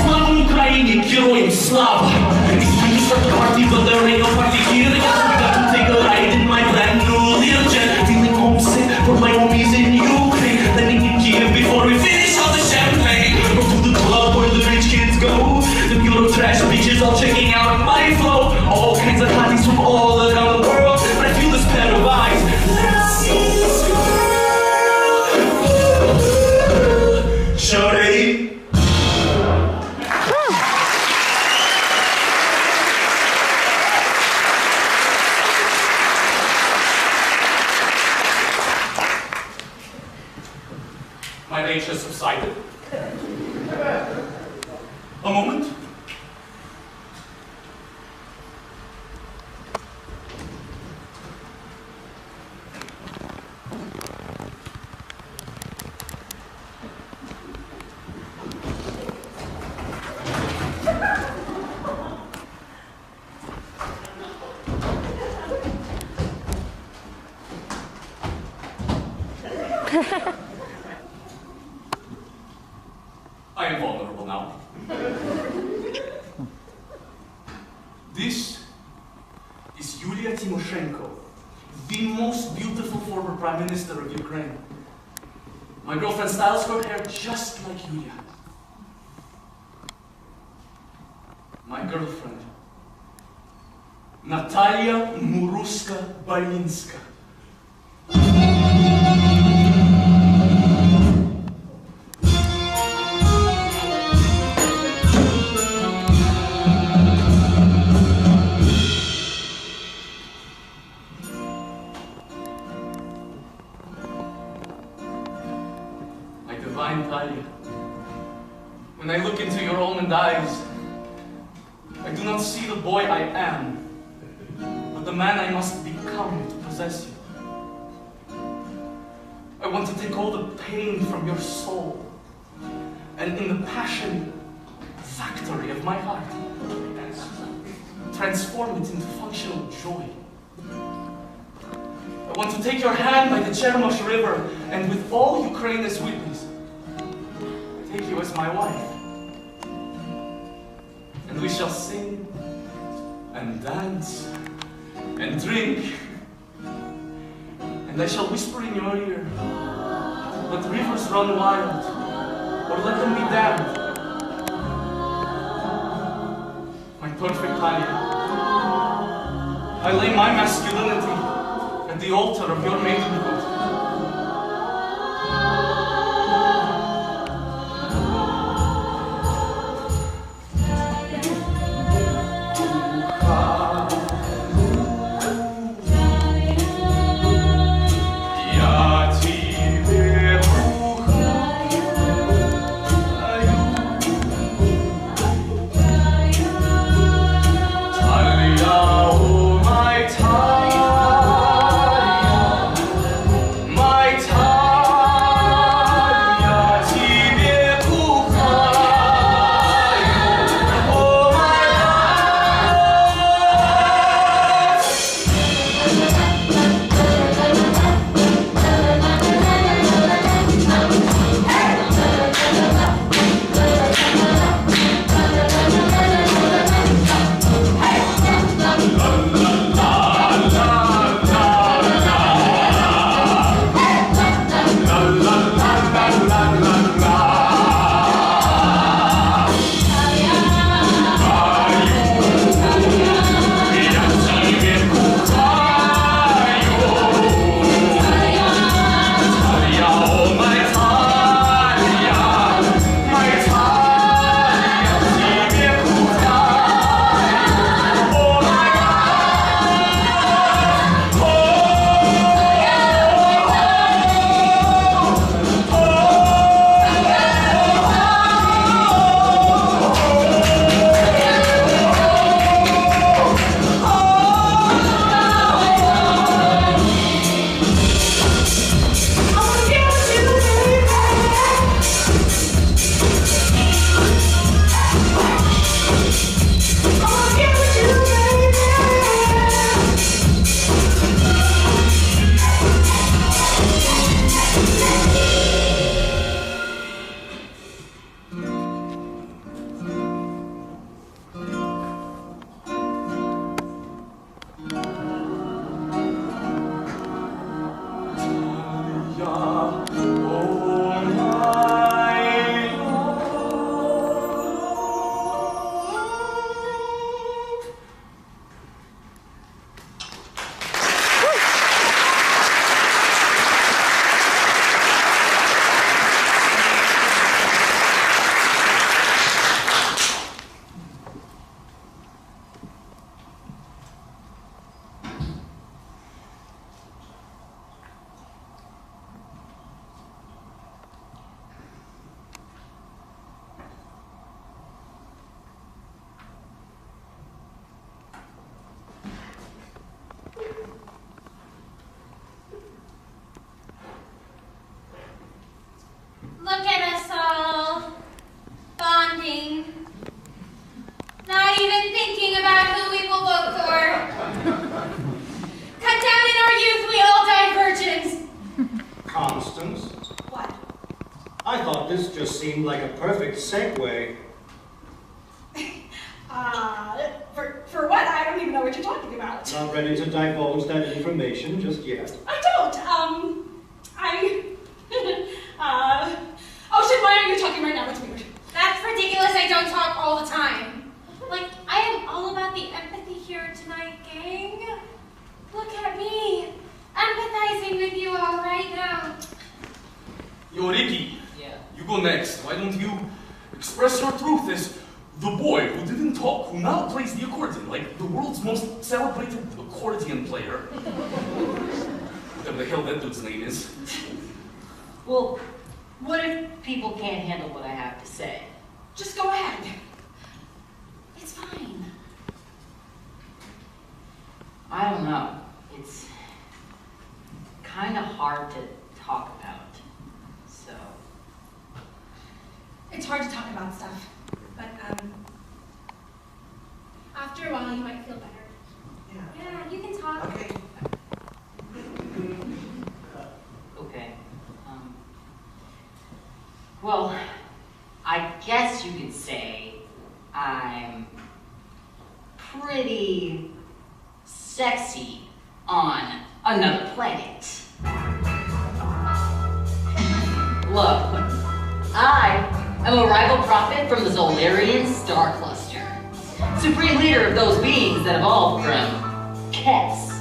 S6: Слава Украине, героям слава. It's time to start the party, but there ain't no party here. Yes, we got to take a ride in my brand new Learjet. Feeling homesick for my homies in Ukraine. Landing in Kiev before we finish all the champagne. Go to the club where the rich kids go. The Euro trash bitches all checking out my flow. All kinds of hotties from all around the world. But I feel this pair of eyes. Let's see this girl. Shorty. My rage has subsided. A moment. I am vulnerable now. This Timoshenko, the most beautiful former Prime Minister of Ukraine. My girlfriend styles her hair just like Yulia. My girlfriend, Natalia Muruska-Balinska. Talia, when I look into your almond eyes, I do not see the boy I am, but the man I must become to possess you. I want to take all the pain from your soul, and in the passion factory of my heart, transform it into functional joy. I want to take your hand by the Chermosh River, and with all Ukraine as witness, take you as my wife, and we shall sing and dance and drink, and I shall whisper in your ear, let rivers run wild, or let them be damned. My perfect Talia, I lay my masculinity at the altar of your maidenhood.
S2: Look at us all, bonding, not even thinking about who we will vote for. Cut down in our youth, we all died virgins.
S1: Constance,
S2: What?
S1: I thought this just seemed like a perfect segue.
S8: For what? I don't don't even know what you're talking about.
S1: Not ready to divulge that information just yet.
S8: I don't. Ocean, why are you talking right now? It's weird.
S2: That's ridiculous. I don't talk all the time. Like, I am all about the empathy here tonight, gang. Look at me. Empathizing with you all right now.
S6: Yo, Ricky.
S7: Yeah.
S6: You go next. Why don't you express your truth as the boy who didn't talk, who now plays the accordion, like the world's most celebrated accordion player. Whatever the hell that dude's name is.
S7: Well, what if people can't handle what I have to say?
S8: Just go ahead.
S2: It's fine.
S7: I don't know. It's kind of hard to talk about. So.
S8: It's hard to talk about stuff, but
S2: After a while, you might feel better. Yeah, you can talk.
S5: Okay.
S7: Okay. Well, I guess you could say I'm pretty sexy on another planet. Look, I am a rival prophet from the Zolarian star cluster, supreme leader of those beings that evolved from Kes.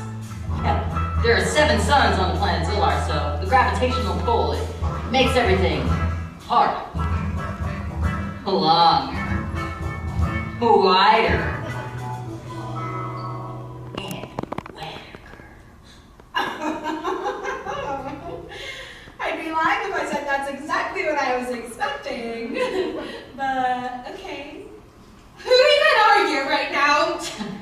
S7: Yeah, there are 7 suns on the planet Zolar, so the gravitational pull, it makes everything harder, longer, wider, and wetter.
S8: I'd be lying if I said that's exactly what I was expecting. But, okay. Who even are you right now?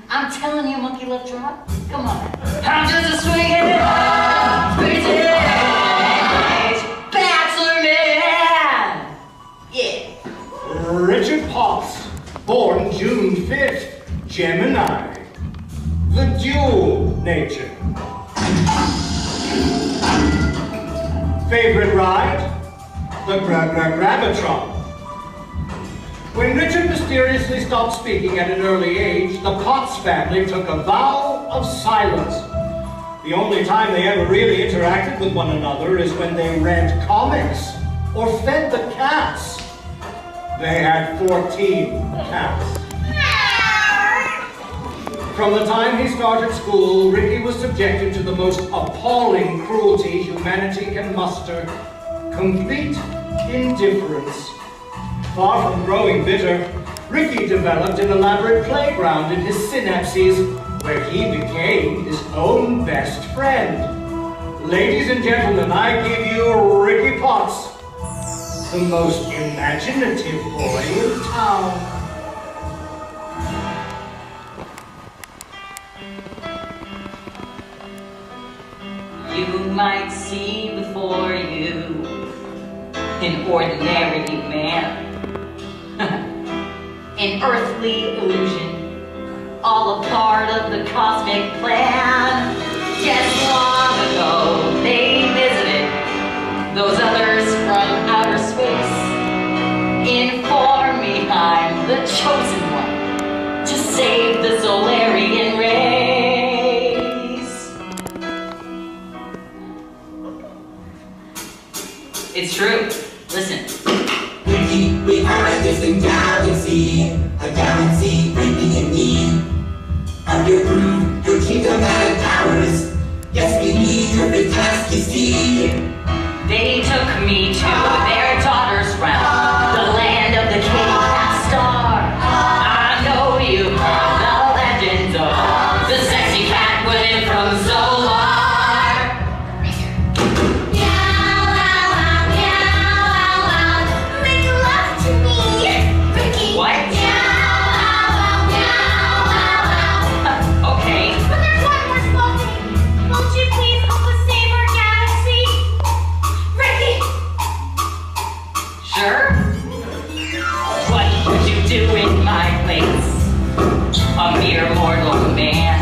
S7: I'm telling you, monkey love drop. Come on. I'm just a swinging bachelor man. Yeah.
S1: Richard Potts, born June 5th, Gemini. The dual nature. Favorite ride? The Grabatron. When Richard mysteriously stopped speaking at an early age, the Potts family took a vow of silence. The only time they ever really interacted with one another is when they read comics or fed the cats. They had 14 cats. From the time he started school, Ricky was subjected to the most appalling cruelty humanity can muster: complete indifference. Far from growing bitter, Ricky developed an elaborate playground in his synapses where he became his own best friend. Ladies and gentlemen, I give you Ricky Potts, the most imaginative boy in town.
S7: You might see before you an ordinary man, an earthly illusion, all a part of the cosmic plan. Yes, long ago they visited those others from outer space. Inform me I'm the chosen one to save the Zolarian race. It's true. Listen.
S10: We are a distant galaxy, a galaxy breathing in need of your brood, your kingdom and powers. Yes, we need your big task, you see.
S7: They took me to their daughter's realm, the land of the king half star. I know you've heard the legends of the sexy cat women from Zolar. What? Okay.
S2: But there's one more small thing. Won't you please help us save our galaxy? Ricky!
S7: Sure. What would you do in my place? A mere mortal man.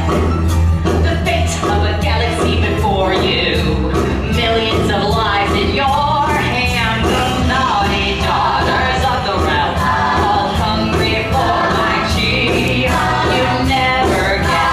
S7: The fate of a galaxy before you. Millions of lives in your hands. The naughty daughters of the realm. All hungry for my cheese. You never get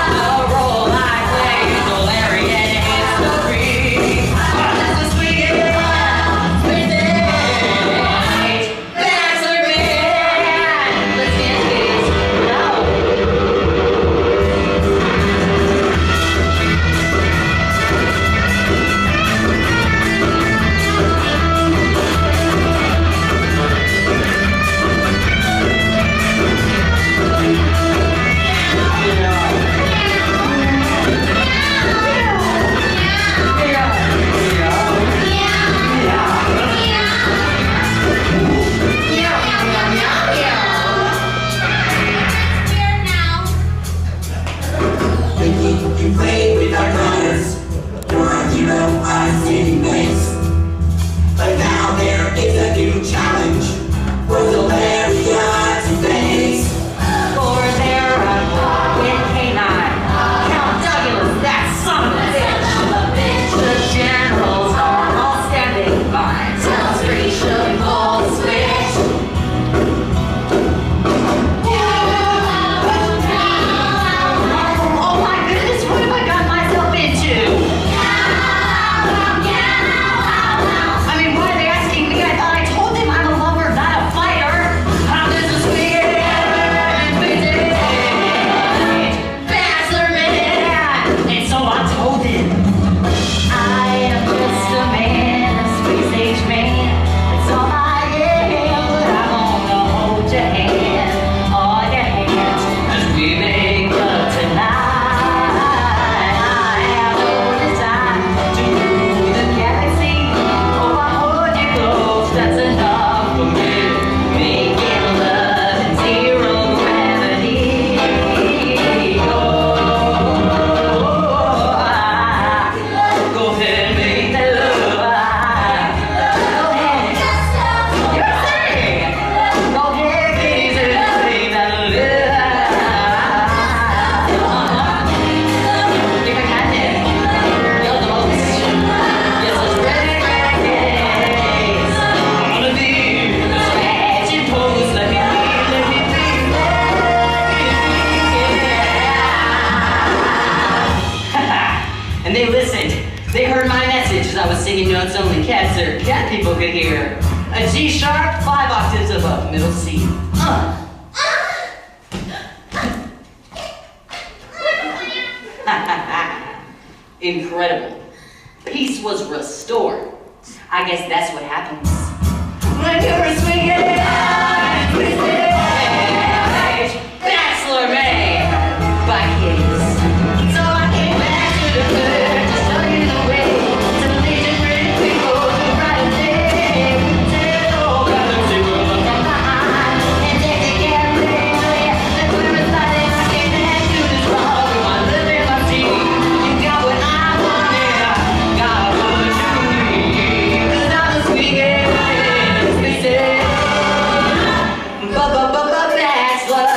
S7: singing notes only cats or cat people could hear. A G sharp, 5 octaves above middle C. Incredible. Peace was restored. I guess that's what happens when you're swinging twisted bachelor made by kids. So I came back to the hood to show you the way to lead your pretty people to brighter days. Tell all about the people of the mind and take the care of them. That we're residing, I came back to this rock with my lip and my teeth. You got what I wanted, I got what you need. 'Cause I'm a swinging, twisted bachelor.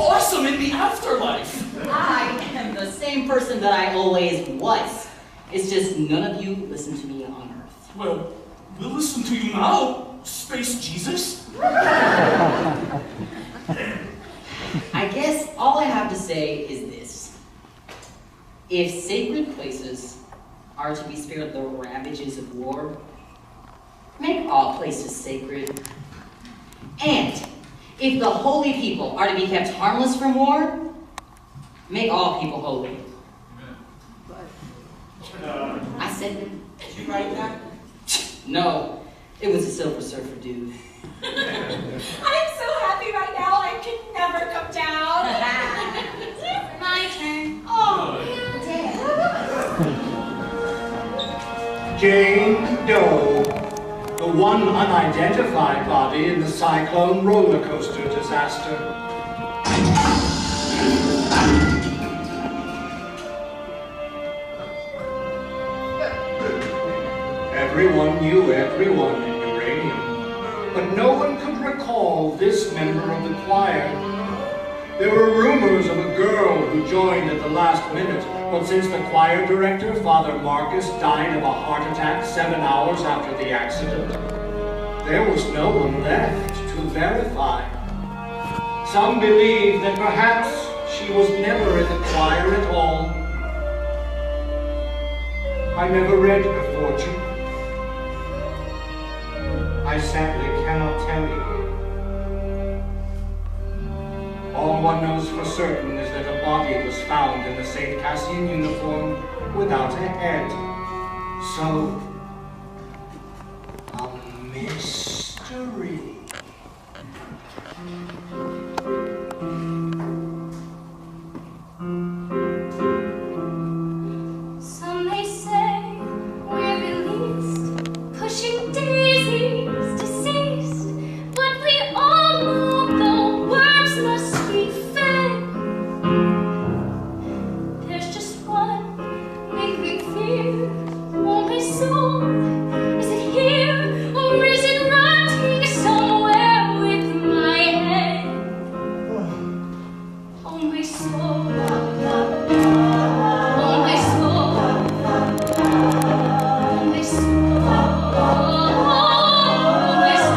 S6: Awesome in the afterlife.
S7: I am the same person that I always was. It's just none of you listen to me on Earth.
S6: Well, we'll listen to you now, Space Jesus.
S7: I guess all I have to say is this. If sacred places are to be spared the ravages of war, make all places sacred. And if the holy people are to be kept harmless from war, make all people holy. I said,
S5: Did you write that?
S7: no, it was a Silver Surfer dude.
S8: I'm so happy right now, I can never come down.
S2: My turn.
S8: Oh,
S1: Jane Doe, the one unidentified body in the cyclone roller coaster disaster. Everyone knew everyone in uranium, but no one could recall this member of the choir. There were rumors of a girl who joined at the last minute, but since the choir director, Father Marcus, died of a heart attack 7 hours after the accident, there was no one left to verify. Some believe that perhaps she was never in the choir at all. I never read her fortune. I sadly cannot tell you. All one knows for certain is that a body was found in the St. Cassian uniform without a head. So, a mystery.
S9: Some may say we're released, pushing daisies deceased, but we all know the worms must be fed. There's just one lingering fear, only soul. Is it here or is it rotting somewhere with my head? Oh my soul, oh my soul, oh my soul, oh my soul.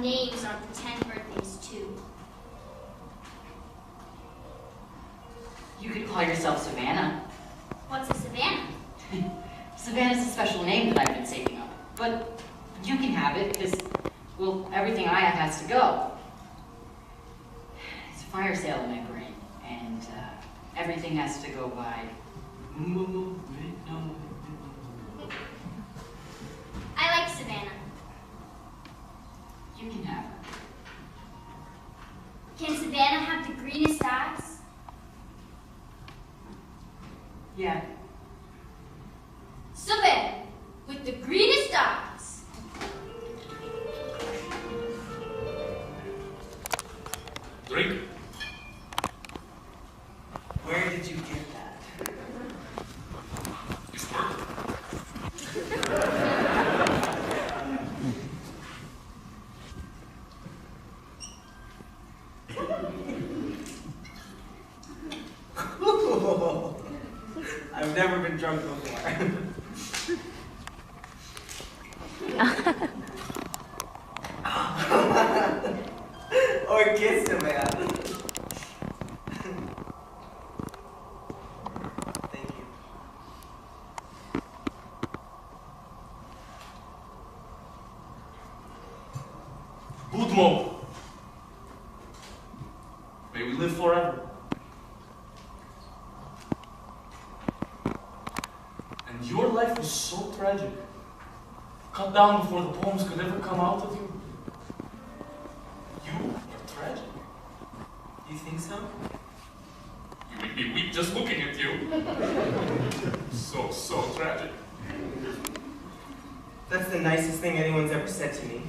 S9: names on pretend birthdays too.
S7: You could call yourself Savannah.
S9: What's a Savannah?
S7: Savannah's a special name that I've been saving up. But you can have it, because, well, everything I have has to go. It's a fire sale in my brain, and everything has to go by.
S9: I like Savannah. You can have her. Can Savannah have the greenest eyes?
S5: Yeah.
S9: Savannah, with the greenest eyes.
S6: Drink.
S5: Where did you get that?
S6: It's work.
S5: I've never been drunk before. Or kiss him, man. Thank you.
S6: Budmo. May we live forever. And your life was so tragic. Cut down before the poems could ever come out of you. You are tragic.
S5: You think so?
S6: You make me weep just looking at you. So tragic.
S5: That's the nicest thing anyone's ever said to me.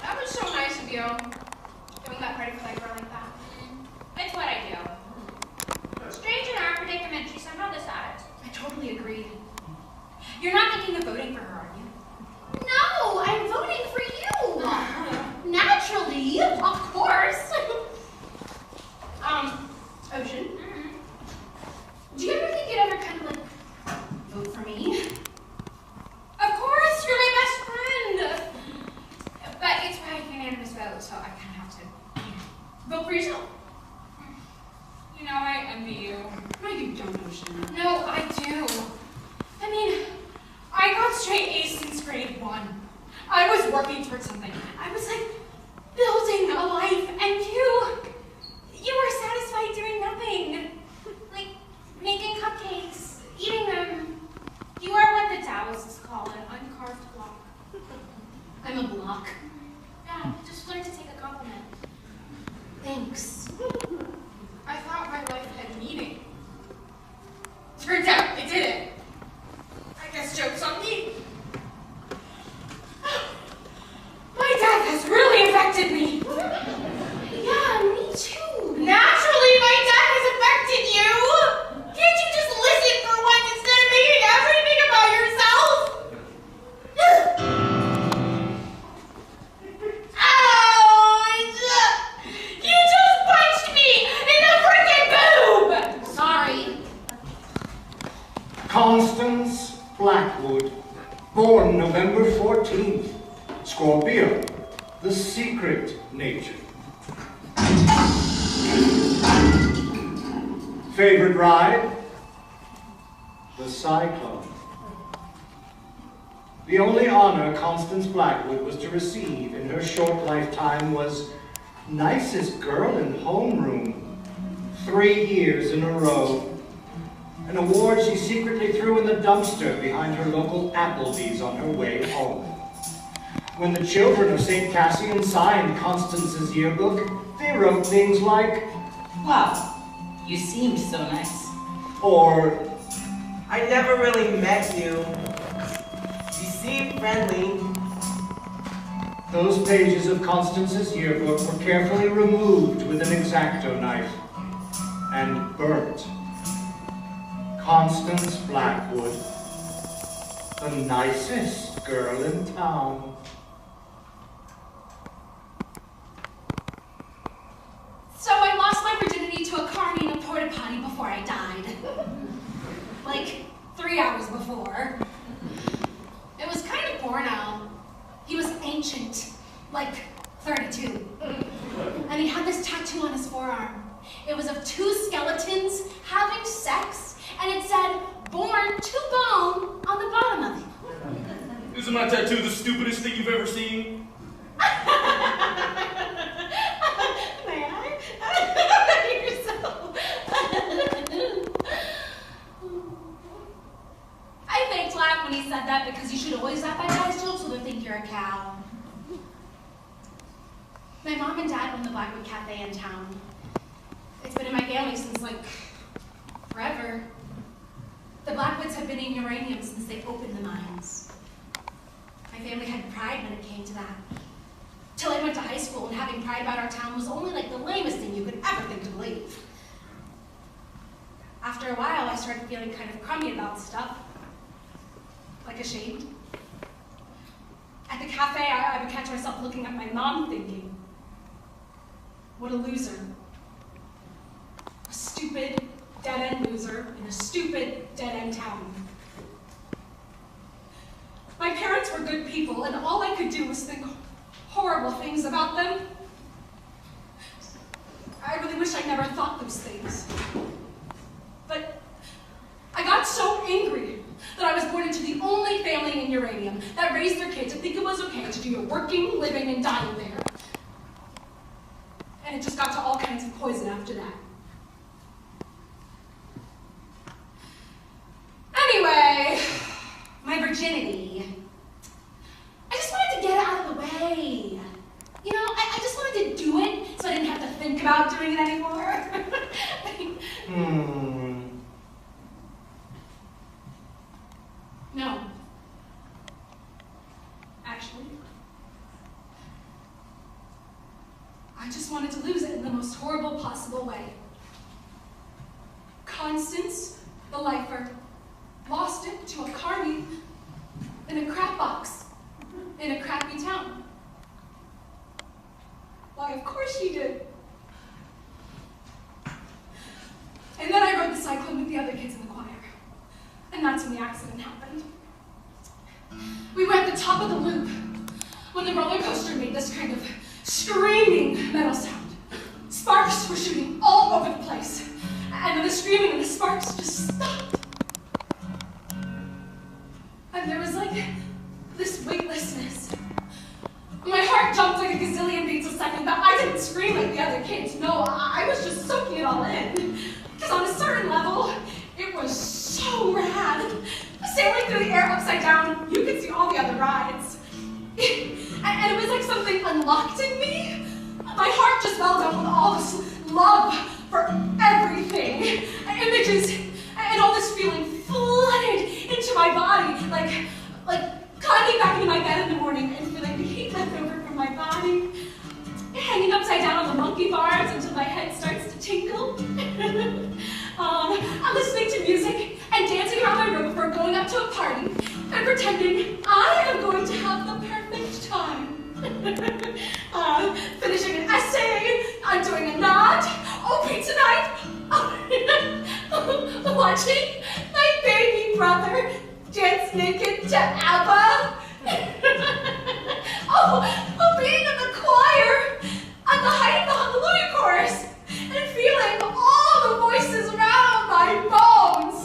S2: That was so nice of you. Doing that party for that girl like that. It's what I do. Strange in our predicament, she somehow decided. I totally agree. You're not thinking of voting for her, are you?
S8: No, I'm voting for you. Naturally, of course. Ocean, do you ever think you'd ever kind of like vote for me?
S2: Of course, you're my best friend. But it's by unanimous vote, so I kind of have to vote for yourself. You know, I envy you.
S8: No, you don't, Ocean.
S2: No, I do. I mean, I got straight A's since grade 1. I was working towards something. I was like building a life, and you were satisfied doing nothing. Like making cupcakes, eating them. You are what the Taoists call an uncarved block.
S8: I'm a block.
S2: Yeah, just learn to take a compliment.
S8: Thanks.
S2: I thought my life had meaning. Turns out it didn't. I guess joke's on me. My death has really affected me.
S8: Yeah, me too.
S2: Naturally, my death has affected you. Can't you just listen for once instead of making everything about yourself? Ouch! You just punched me in the freaking boob!
S8: Sorry.
S1: Constance Blackwood, born November 14th, Scorpio, the secret nature. Favorite ride? The cyclone. The only honor Constance Blackwood was to receive in her short lifetime was nicest girl in homeroom, 3 years in a row. An award she secretly threw in the dumpster behind her local Applebee's on her way home. When the children of St. Cassian signed Constance's yearbook, they wrote things like,
S7: Wow, you seemed so nice.
S1: or,
S5: I never really met you. You seem friendly.
S1: those pages of Constance's yearbook were carefully removed with an X-Acto knife and burnt. Constance Blackwood, the nicest girl in town.
S8: So I lost my virginity to a carny in a porta potty before I died. Like 3 hours before. It was kind of porno. He was ancient, like 32. And he had this tattoo on his forearm. It was of 2 skeletons having sex, and it said, "Born to bone" on the bottom of it.
S6: Isn't my tattoo the stupidest thing you've ever seen?
S8: May I? You're so... laugh when he said that because you should always laugh at guys' jokes so they think you're a cow. My mom and dad run the Blackwood Cafe in town. It's been in my family since, like, forever. The Blackwoods have been in uranium since they opened the mines. My family had pride when it came to that. Till I went to high school, and having pride about our town was only like the lamest thing you could ever think to believe. After a while, I started feeling kind of crummy about stuff, like ashamed. At the cafe, I would catch myself looking at my mom thinking, what a loser. A stupid, dead-end loser in a stupid, dead-end town. My parents were good people, and all I could do was think horrible things about them. I really wish I never thought those things. But I got so angry that I was born into the only family in uranium that raised their kids to think it was okay to do a working, living, and dying there. And it just got to all kinds of poison after that. Anyway, my virginity. I just wanted to get it out of the way. You know, I just wanted to do it so I didn't have to think about doing it anymore. No. Actually. I just wanted to lose it in the most horrible possible way. Constance, the lifer, lost it to a carny in a crap box in a crappy town. Why, of course she did. And then I rode the cyclone with the other kids in the choir. And that's when the accident happened. We were at the top of the loop when the roller coaster made this kind of screaming metal sound. Sparks were shooting all over the place. And then the screaming and the sparks just stopped. And there was like this weightlessness. My heart jumped like a gazillion beats a second, but I didn't scream like the other kids. No, I was just soaking it all in. Because on a certain level, it was so rad. Sailing through the air upside down, you could see all the other rides. And it was like something unlocked in me. My heart just welled up with all this love for everything. Images and all this feeling flooded into my body, like climbing back into my bed in the morning and feeling the heat left over from my body, hanging upside down on the monkey bars until my head starts to tingle. I'm listening to music and dancing around my room before going up to a party and pretending I am going to have the perfect time. Finishing an essay, undoing a knot, pizza night, watching my baby brother dance naked to ABBA. Being in the choir at the height of the Hallelujah chorus and feeling all the voices around my bones.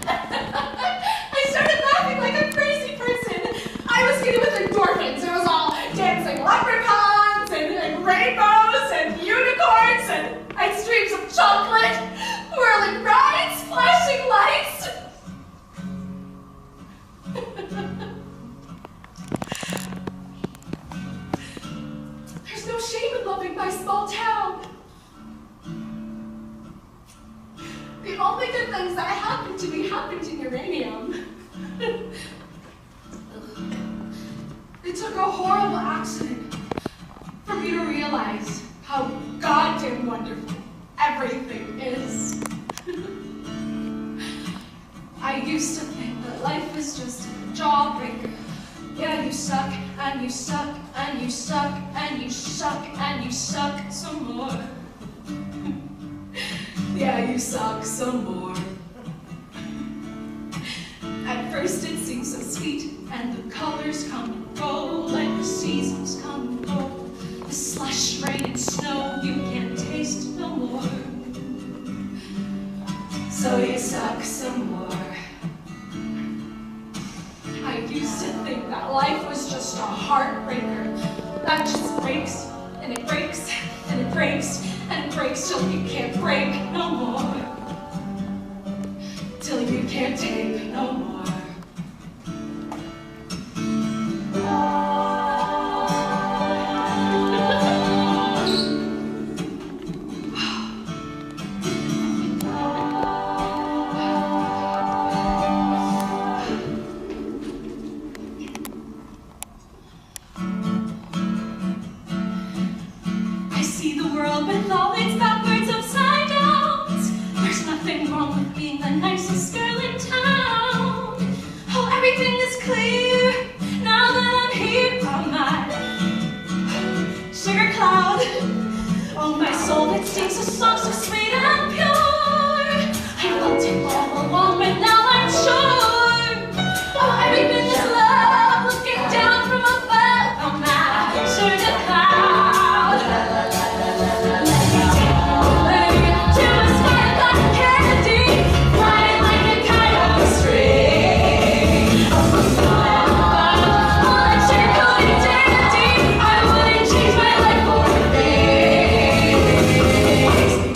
S8: I started laughing like a crazy person. I was giddy with endorphins. It was all dancing leprechauns and rainbows and unicorns and streams of chocolate, whirling rides, flashing lights. There's no shame in loving my small town. The only good things that happened to me happened in uranium. It took a horrible accident for me to realize how goddamn wonderful everything is. I used to think that life was just a jawbreaker. Yeah, you suck, and you suck, and you suck, and you suck, and you suck some more. Yeah, you suck some more. At first it seems so sweet, and the colors come and go, like the seasons come and go. The slush, rain, and snow you can't taste no more. So you suck some more. I used to think that life was just a heartbreaker that just breaks, and it breaks, and it breaks, and it breaks till you can't break no more. Till you
S3: can't take no more.
S8: I see the world with all its backwards upside downs. There's nothing wrong with being the nicest girl in town. Oh, everything is clear now that I'm here on my sugarcloud. Oh, my soul that sings a song so sweet and pure. I felt it all along, but now I'm sure. Oh, everything is love looking down from above on my sugarcloud. Let me take you away to a sky like candy, flying like a kite on the string. Oh, that sugar-coated dandy, I wouldn't change my life for a thing.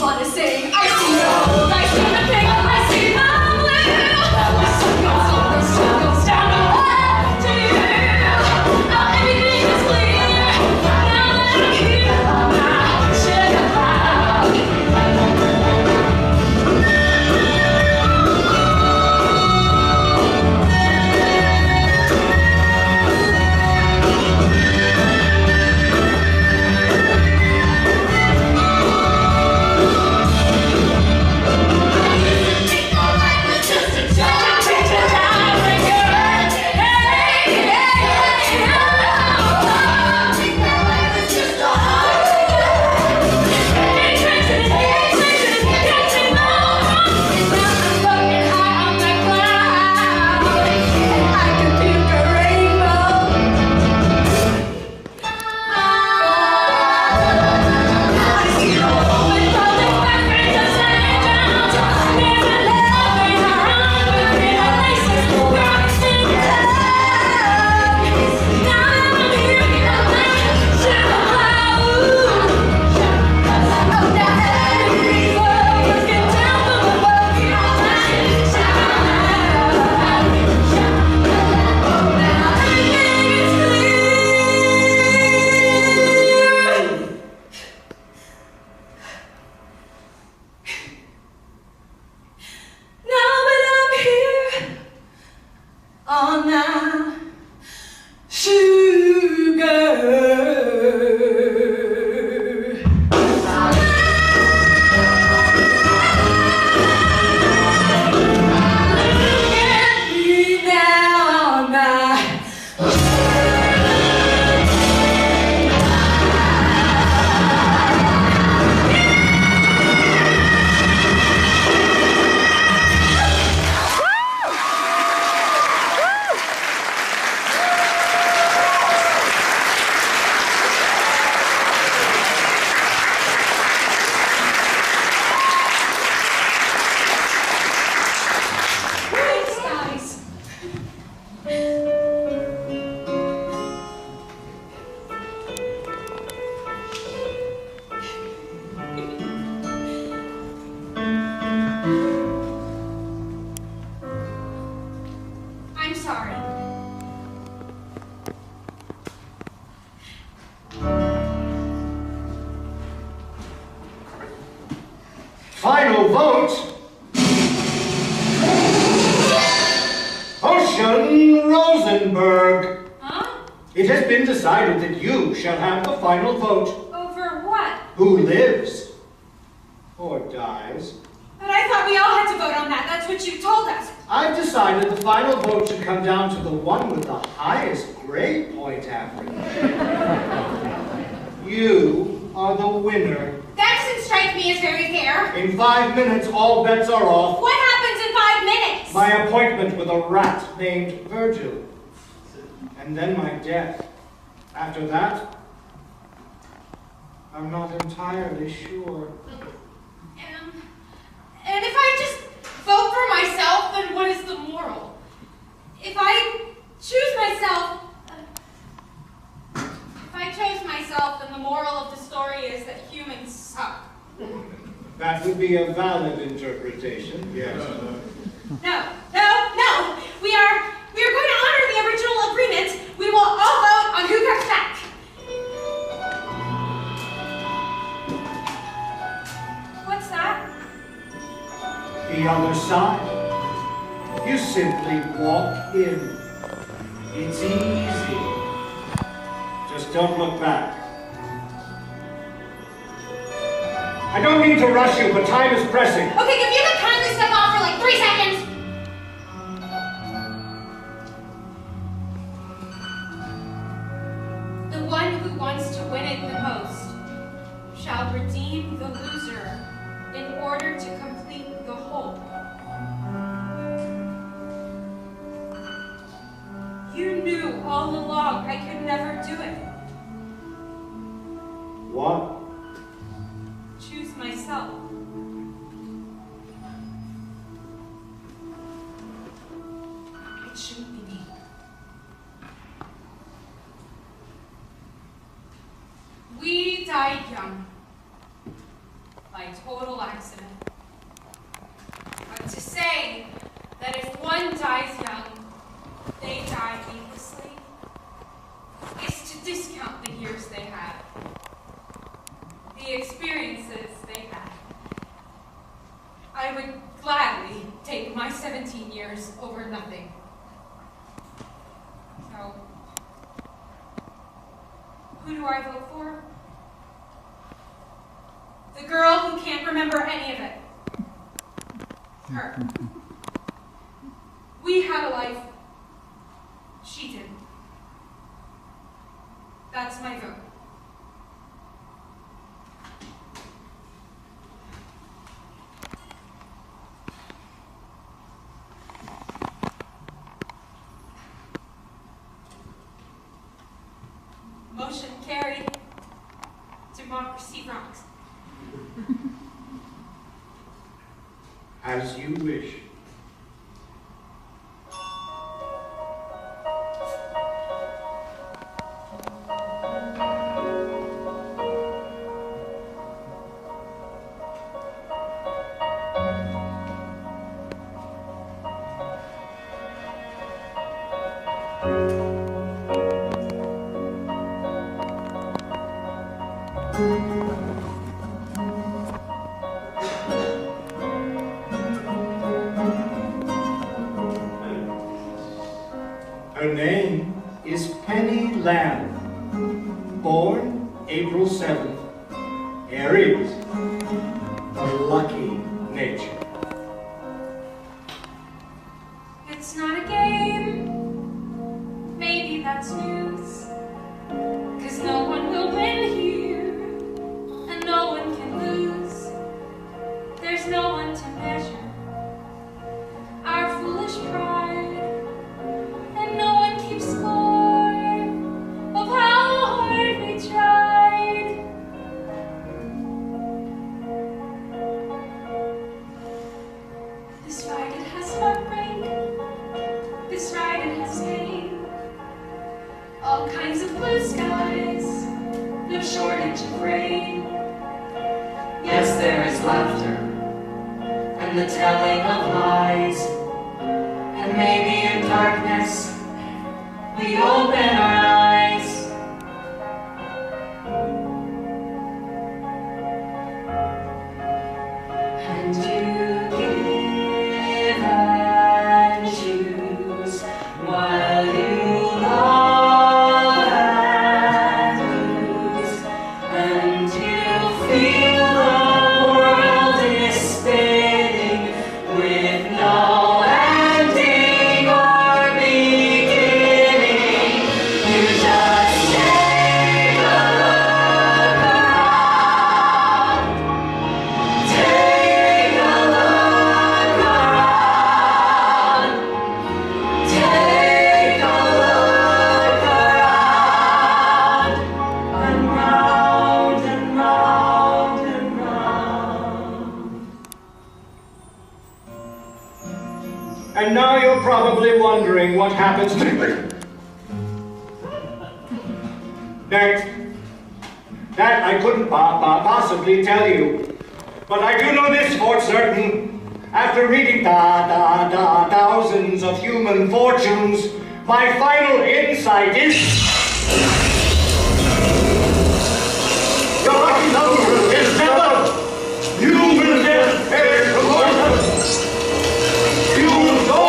S8: Wanna sing? I see gold, I see the pink, I see the blue. The sun goes up, the sun goes down, and what do you do? Now everything is clear, now that I'm here on my sugarcloud. Just a jawbreaker. Hey, Now that I'm here on that sugar. Look at me now on that. Thanks, guys. I'm sorry.
S1: Final vote. Rosenburg.
S2: Huh?
S1: It has been decided that you shall have the final vote.
S2: Over what?
S1: Who lives or dies?
S2: But I thought we all had to vote on that. That's what you told us.
S1: I've decided the final vote should come down to the one with the highest grade point average. You are the winner.
S2: That doesn't strike me as very fair.
S1: In 5 minutes, all bets are off.
S2: What happens in 5 minutes?
S1: My appointment with a rat named Virgil. And then my death. After that, I'm not entirely sure.
S2: And if I just vote for myself, then what is the moral? If I choose myself, then the moral of the story is that humans suck.
S1: That would be a valid interpretation, yes.
S2: No,
S1: You simply walk in. It's easy. Just don't look back. I don't mean to rush you, but time is pressing.
S2: Okay, if you could kindly step off for like 3 seconds. The one who wants to win it the most shall redeem the loser in order to complete the whole. You knew all along I could never do it.
S1: What?
S2: Choose myself. It shouldn't be me. We died young, by total accident. But to say that if one dies young, they die needlessly, is to discount the years they had, the experiences they had. I would gladly take my 17 years over nothing. So, who do I vote for? The girl who can't remember any of it. Her. We had a life. She didn't. That's my vote. Motion carried. Democracy rocks.
S1: As you wish. Her name is Penny Lamb, born April 7th, Aries, a lucky nature.
S2: It's not a game. Maybe that's news. 'Cause no one will win here, and no one can lose. There's no one to measure our foolish pride, and no one keeps score of how hard we tried. This ride, it has heartbreak. This ride, it has pain. All kinds of blue skies, no shortage of rain.
S3: Yes, there is laughter, and the telling of lies. And maybe in darkness, we open our eyes. And you give and choose while you love and lose. And you feel the world is spinning with no ending or beginning. You just take a look around. Take a look around. Take a look around. And round and round and round.
S1: And now you're probably wondering what happens next. That I couldn't possibly tell you. But I do know this for certain. After reading thousands of human fortunes, my final insight is... Your lucky number is 7. You will get paid tomorrow. You will go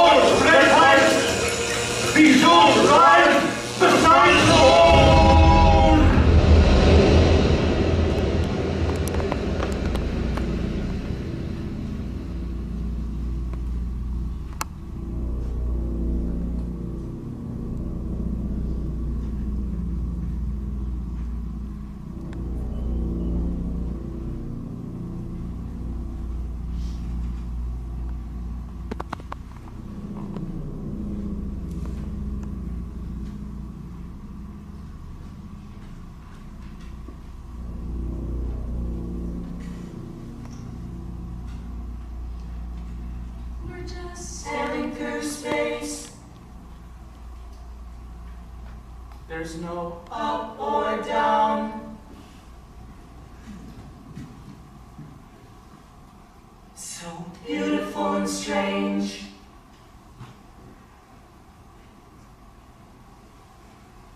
S5: There's no up or down. So beautiful and strange.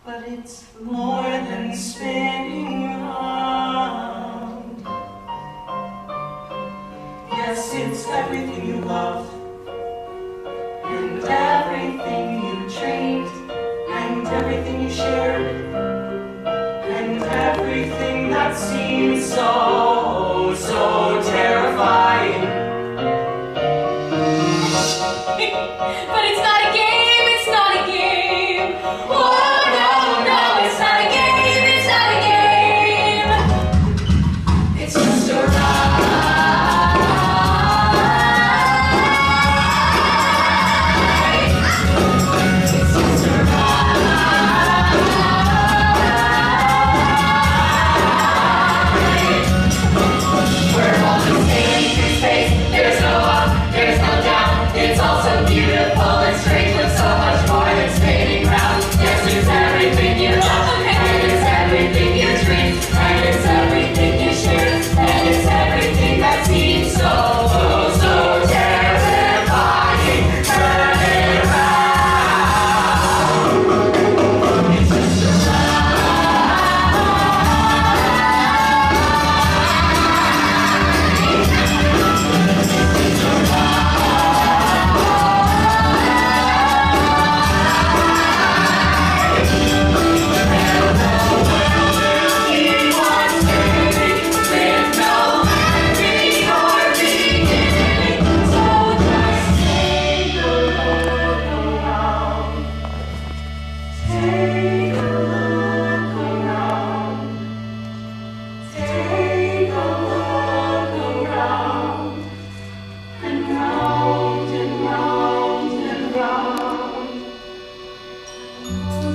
S5: But it's more than spinning around. Yes, it's everything you loved, and everything you dreamed, and everything you shared, and everything that seems so, so terrifying.
S8: But it's not a game, it's not a game. Oh no, no, it's not a game, it's not a game. It's just a ride. It's just a ride. We're only sailing through space. There's no up, there's no down. It's all so beautiful and strange, with so much more than spinning round. Yes, it's everything you love, and it's everything you dream, and it's everything you share, and it's everything that seems so, so terrifying. Turn it around. It's just a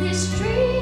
S8: this dream